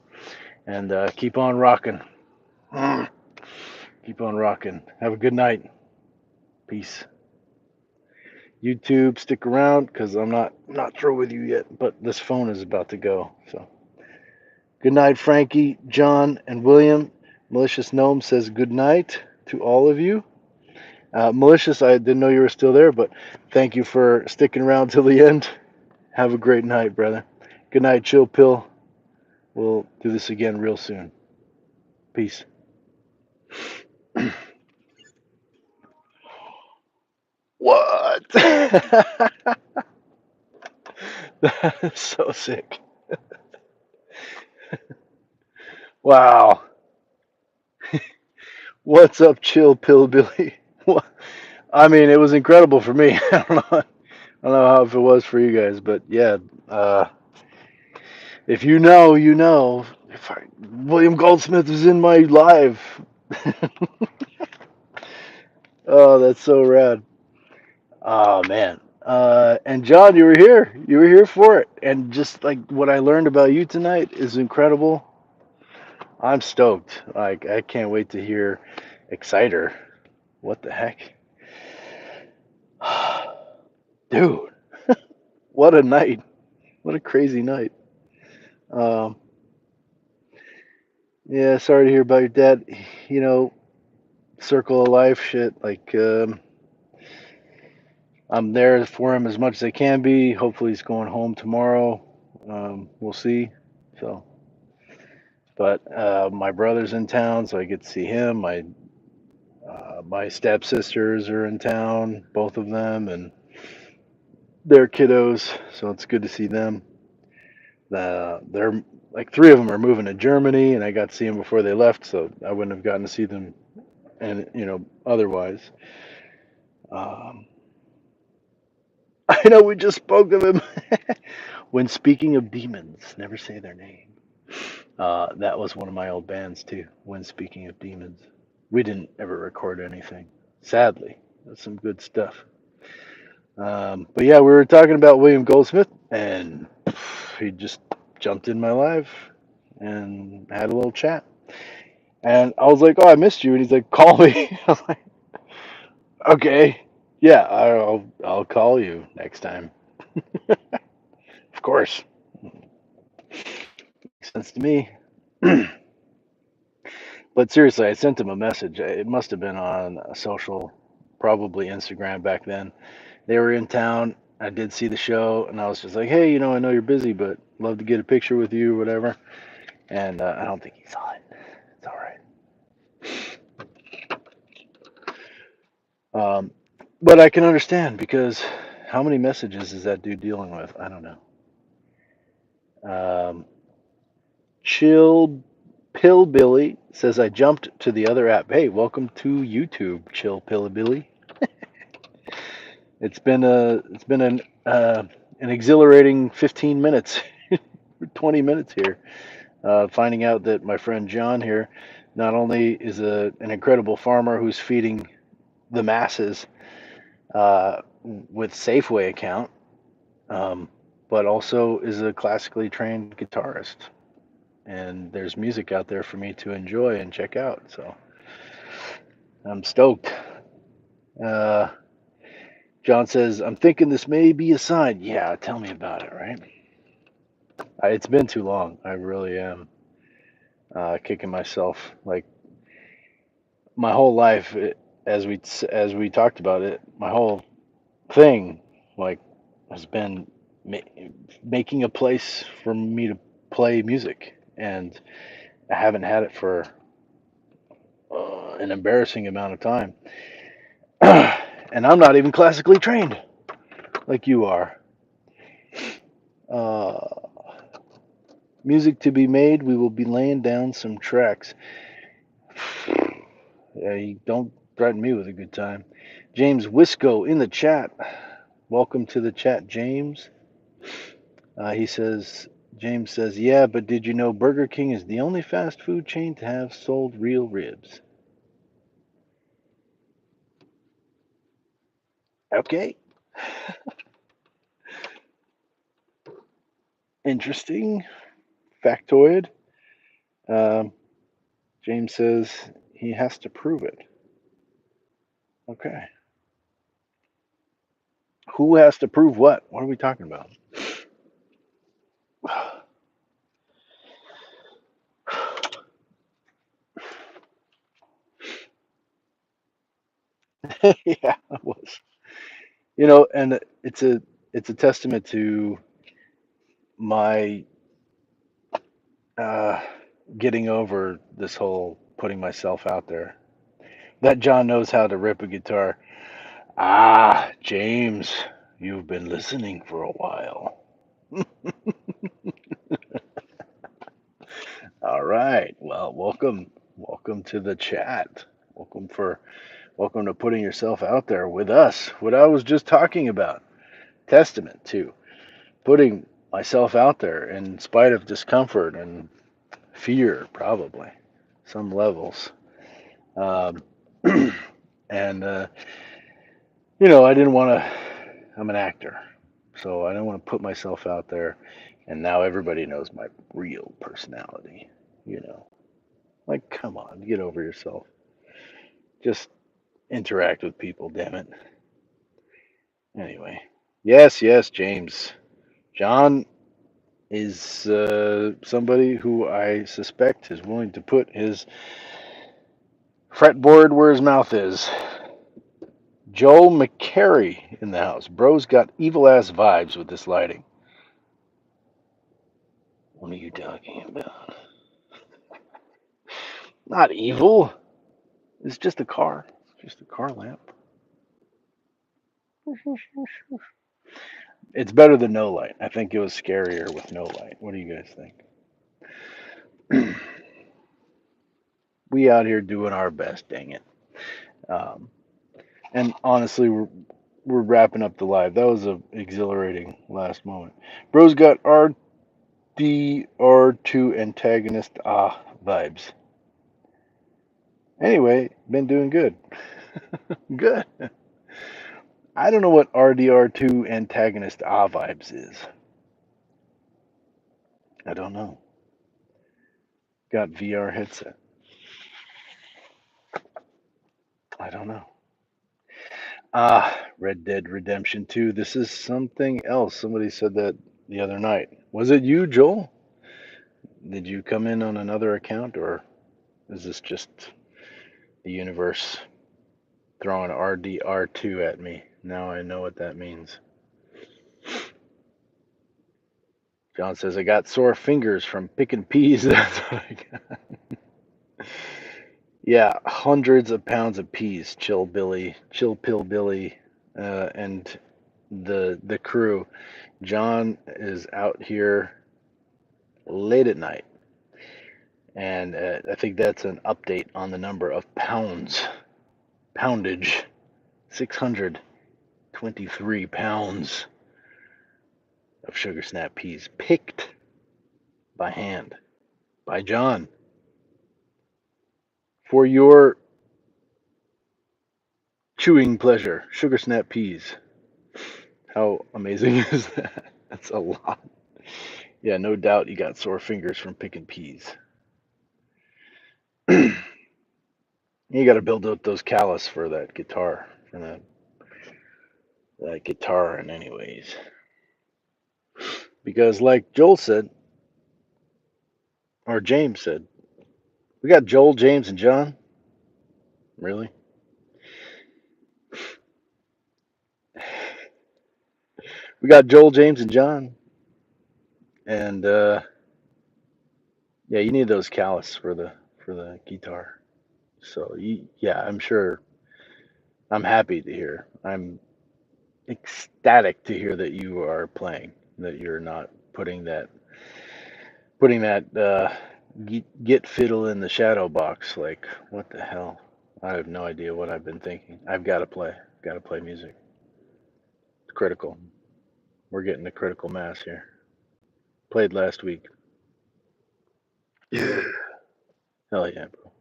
And keep on rocking. Keep on rocking. Have a good night. Peace. YouTube, stick around because I'm not through with you yet, but this phone is about to go. So good night, Frankie, John, and William. Malicious Gnome says good night to all of you. Malicious, I didn't know you were still there, but thank you for sticking around till the end. Have a great night, brother. Good night, Chill Pill. We'll do this again real soon. Peace. What? That's so sick. Wow. What's up, Chill Pill Billy? I mean, it was incredible for me. I don't know. I don't know how if it was for you guys, but yeah. Uh, if you know, you know. William Goldsmith was in my live. Oh, that's so rad. Oh man. And John, you were here. You were here for it. And just like what I learned about you tonight is incredible. I'm stoked. Like I can't wait to hear Exciter. What the heck? Dude, what a night. What a crazy night. Um, yeah, sorry to hear about your dad. You know, circle of life shit. Like, I'm there for him as much as I can be. Hopefully, he's going home tomorrow. We'll see. So, but my brother's in town, so I get to see him. My stepsisters are in town, both of them, and their kiddos. So it's good to see them. They're like three of them are moving to Germany, and I got to see them before they left, so I wouldn't have gotten to see them, and otherwise. Um, I know we just spoke of him. When speaking of demons, never say their name. That was one of my old bands too. When speaking of demons, we didn't ever record anything, sadly. That's some good stuff. But yeah, we were talking about William Goldsmith, and he just jumped in my live and had a little chat. And I was like, "Oh, I missed you," and he's like, "Call me." I'm like, "Okay, yeah, I'll call you next time." Of course, makes sense to me. But seriously, I sent him a message. It must have been on a social, probably Instagram back then. They were in town. I did see the show, and I was just like, "Hey, I know you're busy, but love to get a picture with you, or whatever." And I don't think he saw it. It's all right. But I can understand because how many messages is that dude dealing with? I don't know. Um, Chill Pillbilly says I jumped to the other app. Hey, welcome to YouTube, Chill Pillbilly. It's been an exhilarating 15 minutes, 20 minutes here. Finding out that my friend John here not only is an incredible farmer who's feeding the masses with Safeway account, um, but also is a classically trained guitarist. And there's music out there for me to enjoy and check out. So I'm stoked. Uh, John says, I'm thinking this may be a sign. Yeah, tell me about it, right? It's been too long. I really am kicking myself. Like my whole life, as we talked about it, my whole thing, like, has been ma- making a place for me to play music, and I haven't had it for an embarrassing amount of time. And I'm not even classically trained like you are. Uh, music to be made. We will be laying down some tracks. Yeah, you don't threaten me with a good time. James Wisco in the chat. Welcome to the chat, James. He says, James says, yeah, but did you know Burger King is the only fast food chain to have sold real ribs? Okay, interesting factoid. Um, James says he has to prove it. Okay. Who has to prove what? What are we talking about? Yeah, it was. And it's a testament to my uh, getting over this whole putting myself out there. That John knows how to rip a guitar. Ah, James, you've been listening for a while. All right. Well, welcome to the chat. Welcome to putting yourself out there with us. What I was just talking about. Testament to putting myself out there in spite of discomfort and fear, probably some levels. Um, and I didn't want to. I'm an actor, so I didn't want to put myself out there. And now everybody knows my real personality. You know, like, come on, get over yourself. Just interact with people, damn it. Anyway, yes, James. John is somebody who I suspect is willing to put his fretboard where his mouth is. Joel McCary in the house. Bro's got evil ass vibes with this lighting. What are you talking about? Not evil. It's just a car. It's just a car lamp. It's better than no light. I think it was scarier with no light. What do you guys think? We out here doing our best, dang it. Um, and honestly, we're wrapping up the live. That was a exhilarating last moment. Bro's got RDR2 antagonist vibes. Anyway, been doing good. Good. I don't know what RDR2 antagonist vibes is. I don't know. Got VR headset. I don't know. Red Dead Redemption 2. This is something else. Somebody said that the other night. Was it you, Joel? Did you come in on another account, or is this just the universe throwing RDR2 at me? Now I know what that means. John says, I got sore fingers from picking peas. That's what I got. Yeah, hundreds of pounds of peas, Chill Billy, Chill Pill Billy, and the crew. John is out here late at night, and I think that's an update on the number of poundage, 623 pounds of sugar snap peas picked by hand by John for your chewing pleasure. Sugar snap peas. How amazing is that? That's a lot. Yeah, no doubt you got sore fingers from picking peas. You got to build up those callus for that guitar, for that guitar in any ways. Because like Joel said, or James said, we got Joel, James, and John. Really? We got Joel, James, and John. And yeah, you need those callus for the guitar. So yeah, I'm sure. I'm happy to hear. I'm ecstatic to hear that you are playing. That you're not putting that putting that get fiddle in the shadow box. Like, what the hell? I have no idea what I've been thinking. I've got to play. Got to play music. It's critical. We're getting to critical mass here. Played last week. Yeah. Hell yeah, bro.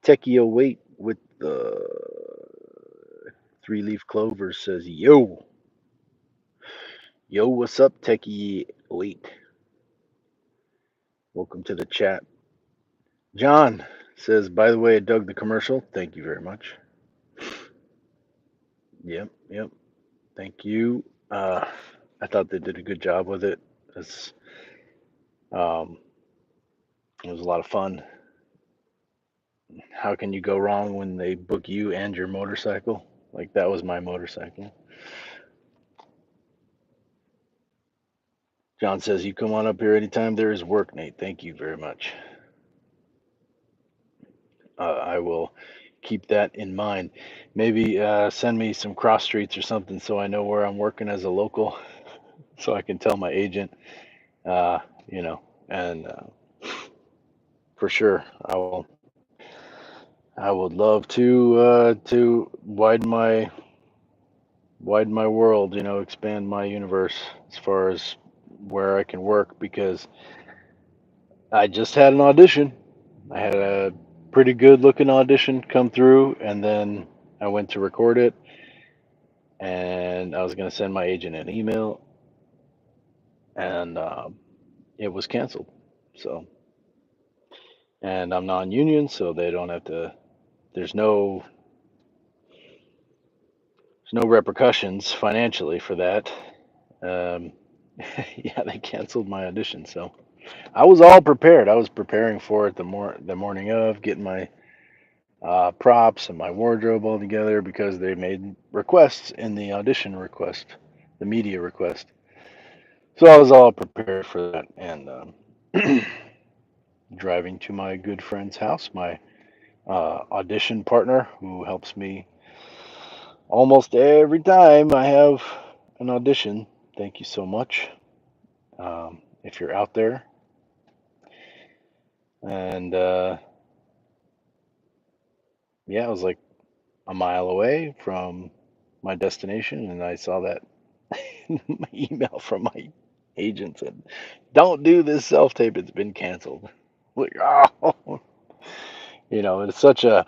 Techie wait with the three leaf clover says, "Yo, yo, what's up, Techie wait? Welcome to the chat." John says, "By the way, I dug the commercial. Thank you very much." Yep, yep. Thank you. I thought they did a good job with it. It's, um, it was a lot of fun. How can you go wrong when they book you and your motorcycle? Like that was my motorcycle. John says, "You come on up here anytime there is work, Nate. Thank you very much. I will keep that in mind. Maybe send me some cross streets or something so I know where I'm working as a local, so I can tell my agent, uh, you know, and for sure, I would love to widen my world, expand my universe as far as where I can work because I just had an audition. I had a pretty good looking audition come through, and then I went to record it, and I was going to send my agent an email, and it was canceled. So, and I'm non-union, so they don't have to. There's no there's no repercussions financially for that. Um, yeah, they canceled my audition, so I was all prepared. I was preparing for it the morning of, getting my props and my wardrobe all together because they made requests in the audition request, the media request. So I was all prepared for that, and driving to my good friend's house, my audition partner, who helps me almost every time I have an audition. Thank you so much. If you're out there, and yeah, I was like a mile away from my destination, and I saw that my email from my agent said, "Don't do this self tape; it's been canceled." Like, oh, it's such a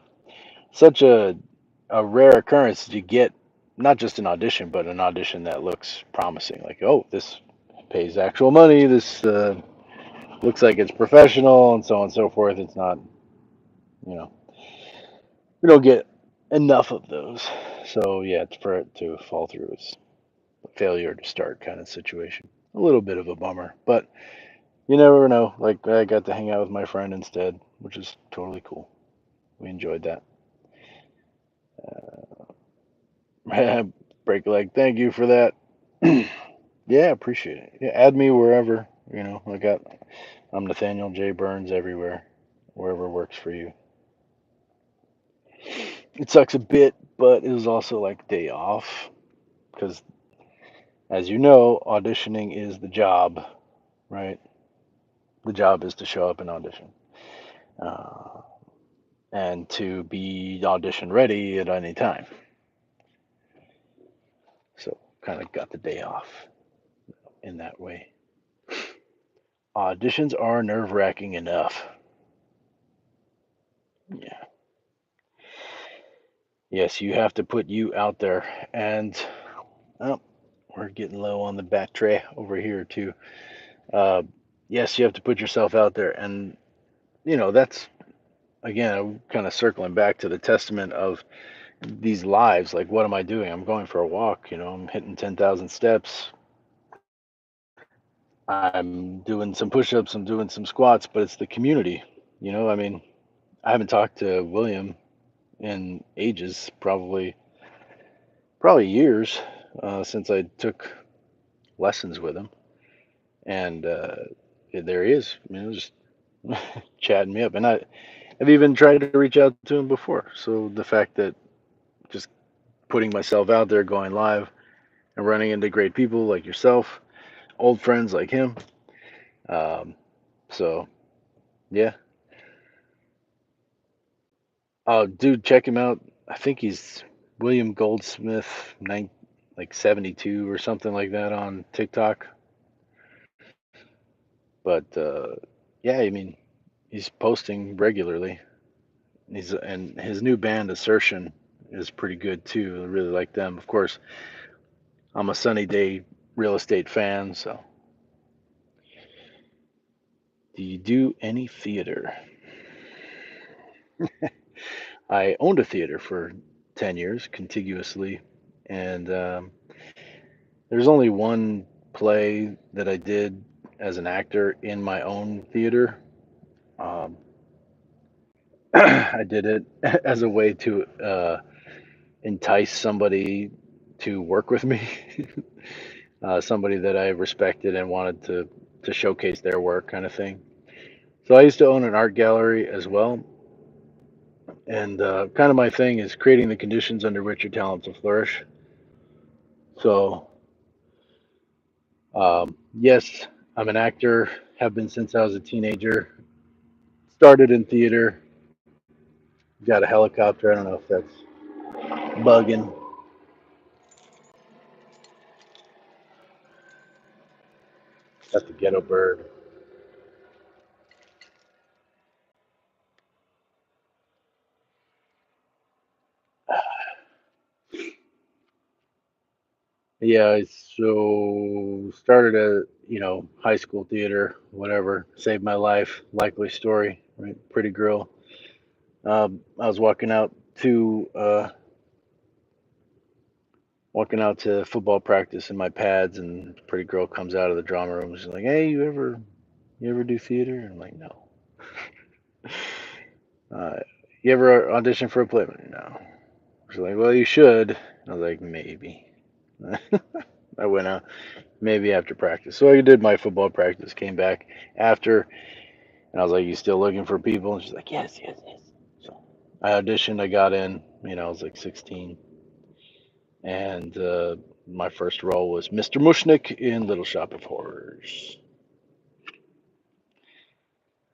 rare occurrence to get not just an audition, but an audition that looks promising. Like, oh, this pays actual money. This looks like it's professional, and so on and so forth. It's not, you know, we don't get enough of those. So yeah, for it to fall through is a failure to start kind of situation. A little bit of a bummer, but you never know. Like I got to hang out with my friend instead, which is totally cool. We enjoyed that. Break a leg. Thank you for that. Yeah, appreciate it. Yeah, add me wherever. I'm Nathaniel J Burns everywhere, wherever works for you. It sucks a bit, but it was also like day off because, as you know, auditioning is the job, right? The job is to show up and audition, uh, and to be audition ready at any time. So, kind of got the day off in that way. Auditions are nerve wracking enough. Yeah. Yes, you have to put you out there. And oh, we're getting low on the bat tray over here, too. Uh, yes, you have to put yourself out there. And, that's, again, I'm kind of circling back to the testament of these lives. Like, what am I doing? I'm going for a walk, I'm hitting 10,000 steps. I'm doing some push ups, I'm doing some squats, but it's the community. I mean, I haven't talked to William in ages, probably years, since I took lessons with him, and there he is, just chatting me up, and I've even tried to reach out to him before. So the fact that just putting myself out there, going live, and running into great people like yourself, old friends like him, So yeah. Oh, dude, check him out. I think he's William Goldsmith, like 72 or something like that on TikTok. But yeah, I mean, he's posting regularly. And his new band Assertion is pretty good too. I really like them. Of course, I'm a Sunny Day real estate fan, so do you do any theater? I owned a theater for 10 years contiguously, and there's only one play that I did as an actor in my own theater. Um, I did it as a way to entice somebody to work with me, somebody that I respected and wanted to showcase their work, kind of thing. So I used to own an art gallery as well, and kind of my thing is creating the conditions under which your talents will flourish. So yes, I'm an actor. Have been since I was a teenager. Started in theater. Got a helicopter. I don't know if that's bugging. That's the ghetto bird. Yeah, so started at high school theater, whatever. Saved my life. Likely story, right? Pretty girl. I was walking out to football practice in my pads, and pretty girl comes out of the drama room. She's like, "Hey, you ever do theater?" And I'm like, "No." You ever audition for a play? No. She's like, "Well, you should." I was like, "Maybe." I went out maybe after practice. So I did my football practice, came back after, and I was like, "You still looking for people?" And she's like, "Yes, yes, yes." So I auditioned, I got in, I was like 16, and my first role was Mr. Mushnick in Little Shop of Horrors.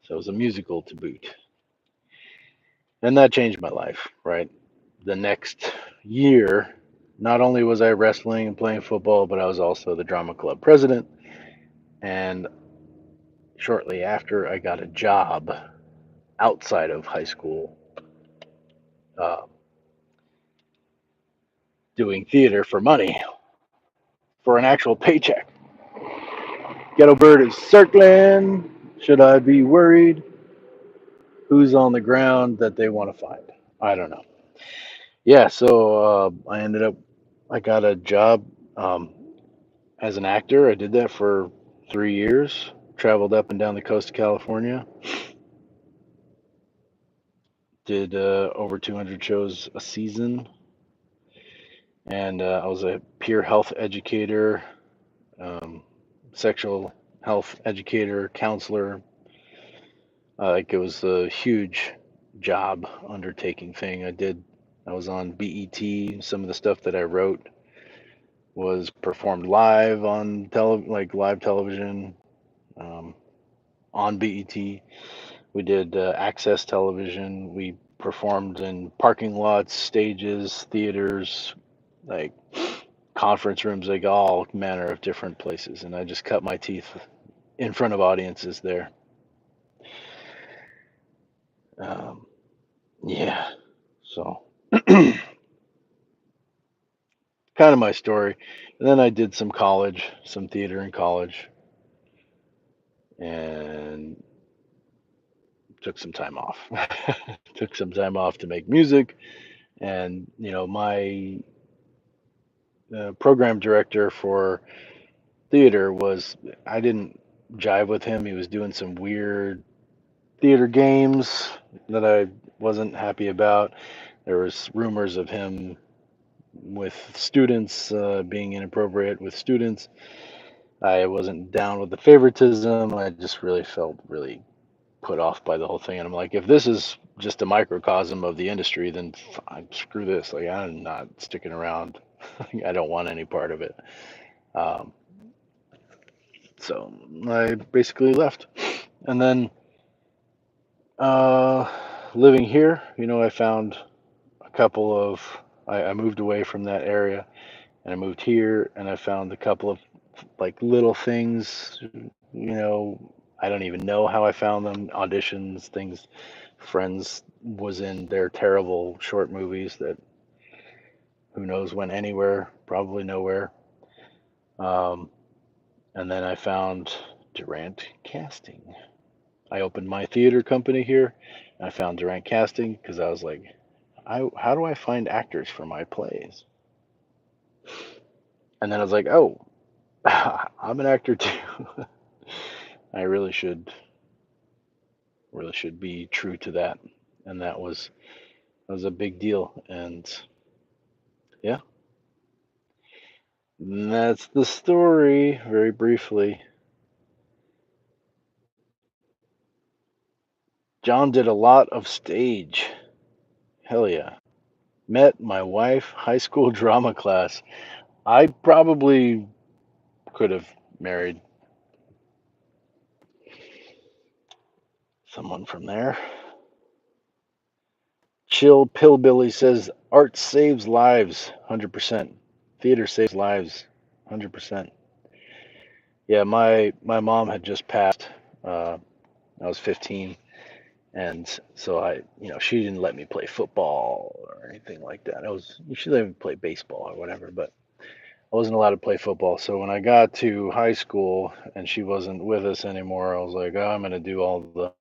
So it was a musical to boot, and that changed my life. Right, the next year, not only was I wrestling and playing football, but I was also the drama club president. And shortly after, I got a job outside of high school, uh, doing theater for money, for an actual paycheck. Ghetto bird is circling. Should I be worried? Who's on the ground that they want to find? I don't know. Yeah, so I got a job um, as an actor. I did that for 3 years. Traveled up and down the coast of California. Did over 200 shows a season. And I was a peer health educator, um, sexual health educator, counselor. Like it was a huge job undertaking thing. I was on BET. Some of the stuff that I wrote was performed live on live television, um, on BET. We did access television. We performed in parking lots, stages, theaters, like conference rooms, like all manner of different places. And I just cut my teeth in front of audiences there. Um, yeah. So kind of my story. And then I did some theater in college, and took some time off. Took some time off to make music. And, my program director for theater I didn't jive with him. He was doing some weird theater games that I wasn't happy about. There was rumors of him with students, being inappropriate with students. I wasn't down with the favoritism. I just really felt really put off by the whole thing. And I'm like, if this is just a microcosm of the industry, then fine, screw this. Like, I'm not sticking around. I don't want any part of it. Um, so I basically left. And then uh, living here, I found a couple of. I moved away from that area, and I moved here, and I found a couple of like little things. I don't even know how I found them. Auditions, things. Friends was in their terrible short movies that who knows went anywhere, probably nowhere. Um, and then I found Durant Casting. I opened my theater company here. And I found Durant Casting because I was like, how do I find actors for my plays? And then I was like, oh, I'm an actor too. I really should be true to that. And that was a big deal. And yeah, and that's the story, very briefly. John did a lot of stage. Hell yeah. Met my wife, high school drama class. I probably could have married someone from there. Chill Pillbilly says art saves lives, 100%. Theater saves lives, 100%. Yeah, my mom had just passed. I was 15, and so she didn't let me play football or anything like that. She let me play baseball or whatever, but I wasn't allowed to play football. So when I got to high school and she wasn't with us anymore, I was like, oh, I'm gonna do all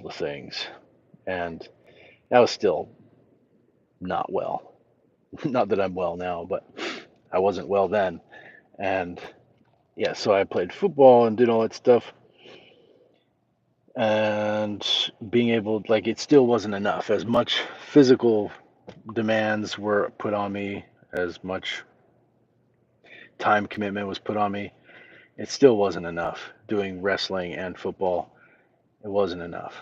the things, and I was still not well. Not that I'm well now, but I wasn't well then. And yeah, so I played football and did all that stuff. And being able, like, it still wasn't enough. As much physical demands were put on me, as much time commitment was put on me, it still wasn't enough. Doing wrestling and football, it wasn't enough.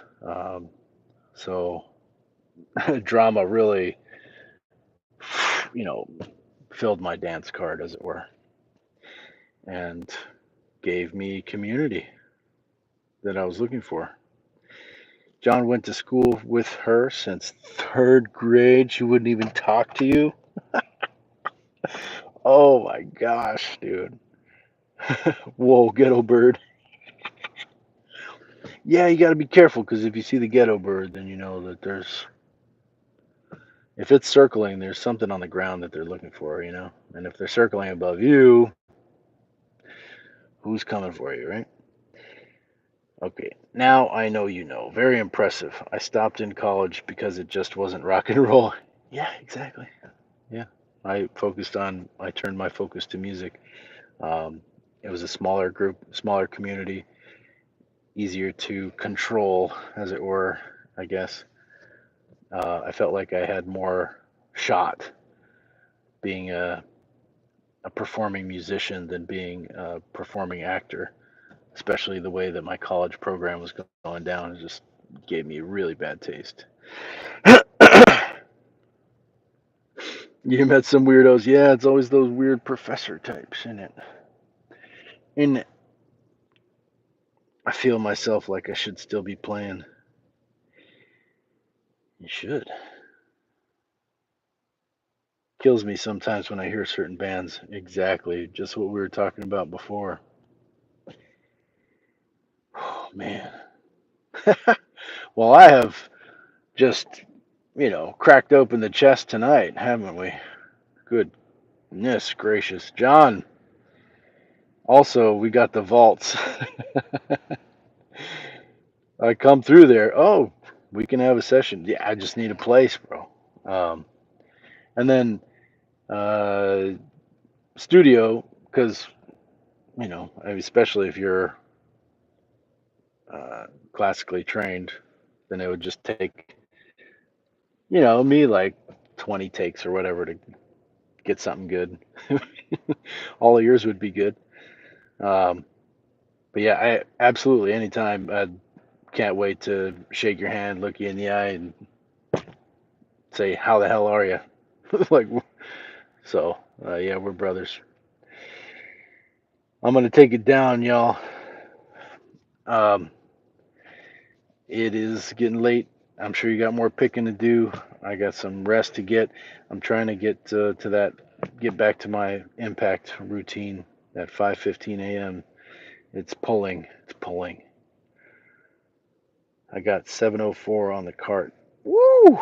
So drama really, you know, filled my dance card, as it were, and gave me community that I was looking for. John went to school with her since third grade. She wouldn't even talk to you. Oh my gosh, dude. Whoa, ghetto bird. Yeah, you got to be careful because if you see the ghetto bird, then you know that if it's circling, there's something on the ground that they're looking for. And if they're circling above you, who's coming for you, right? Okay, now I know you know. Very impressive. I stopped in college because it just wasn't rock and roll. Yeah, exactly. Yeah. I turned my focus to music. Um, it was a smaller group, smaller community, easier to control, as it were, I guess. I felt like I had more shot being a performing musician than being a performing actor, especially the way that my college program was going down. It just gave me a really bad taste. You met some weirdos. Yeah, it's always those weird professor types, isn't it? And I feel myself like I should still be playing. You should. Kills me sometimes when I hear certain bands. Exactly, just what we were talking about before. Oh man. Well, I have just, cracked open the chest tonight, haven't we? Goodness gracious. John, also, we got the vaults. I come through there. Oh, we can have a session. Yeah, I just need a place, bro. Um, and then uh, studio, because, especially if you're classically trained, then it would just take, me like 20 takes or whatever to get something good. All of yours would be good. Um, but yeah, I absolutely anytime. I can't wait to shake your hand, look you in the eye, and say, "How the hell are you?" like, so. Yeah, we're brothers. I'm gonna take it down, y'all. Um, it is getting late. I'm sure you got more picking to do. I got some rest to get. I'm trying to get to that, get back to my impact routine at 5:15 a.m. It's pulling. It's pulling. I got 7:04 on the cart. Woo!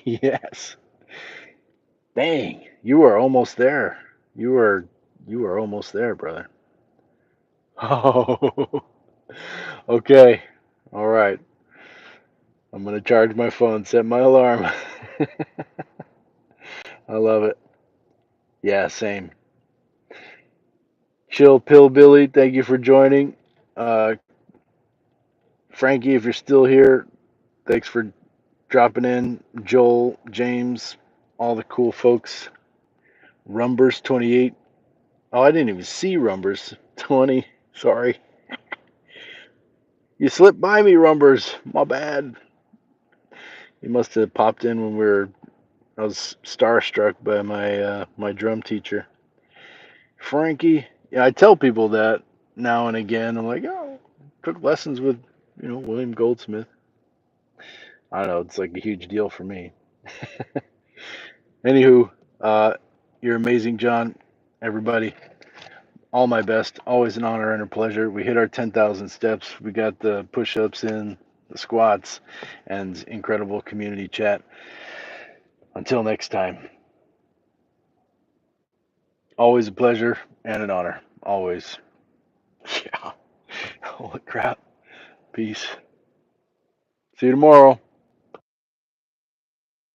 Yes. Dang, you are almost there. You are you are almost there, brother. Oh. Okay. All right. I'm gonna charge my phone, set my alarm. I love it. Yeah, same. Chill Pill Billy, thank you for joining. Uh, Frankie, if you're still here, thanks for dropping in. Joel, James, all the cool folks. Rumbers 28. Oh, I didn't even see Rumbers 20. Sorry. You slipped by me, Rumbers. My bad. You must have popped in when I was starstruck by my drum teacher. Frankie. Yeah, I tell people that now and again. I'm like, oh, took lessons with, William Goldsmith. I don't know, it's like a huge deal for me. Anywho, uh, you're amazing, John. Everybody, all my best. Always an honor and a pleasure. We hit our 10,000 steps. We got the push-ups in, the squats, and incredible community chat. Until next time, always a pleasure and an honor. Always. Yeah. Holy crap. Peace. See you tomorrow.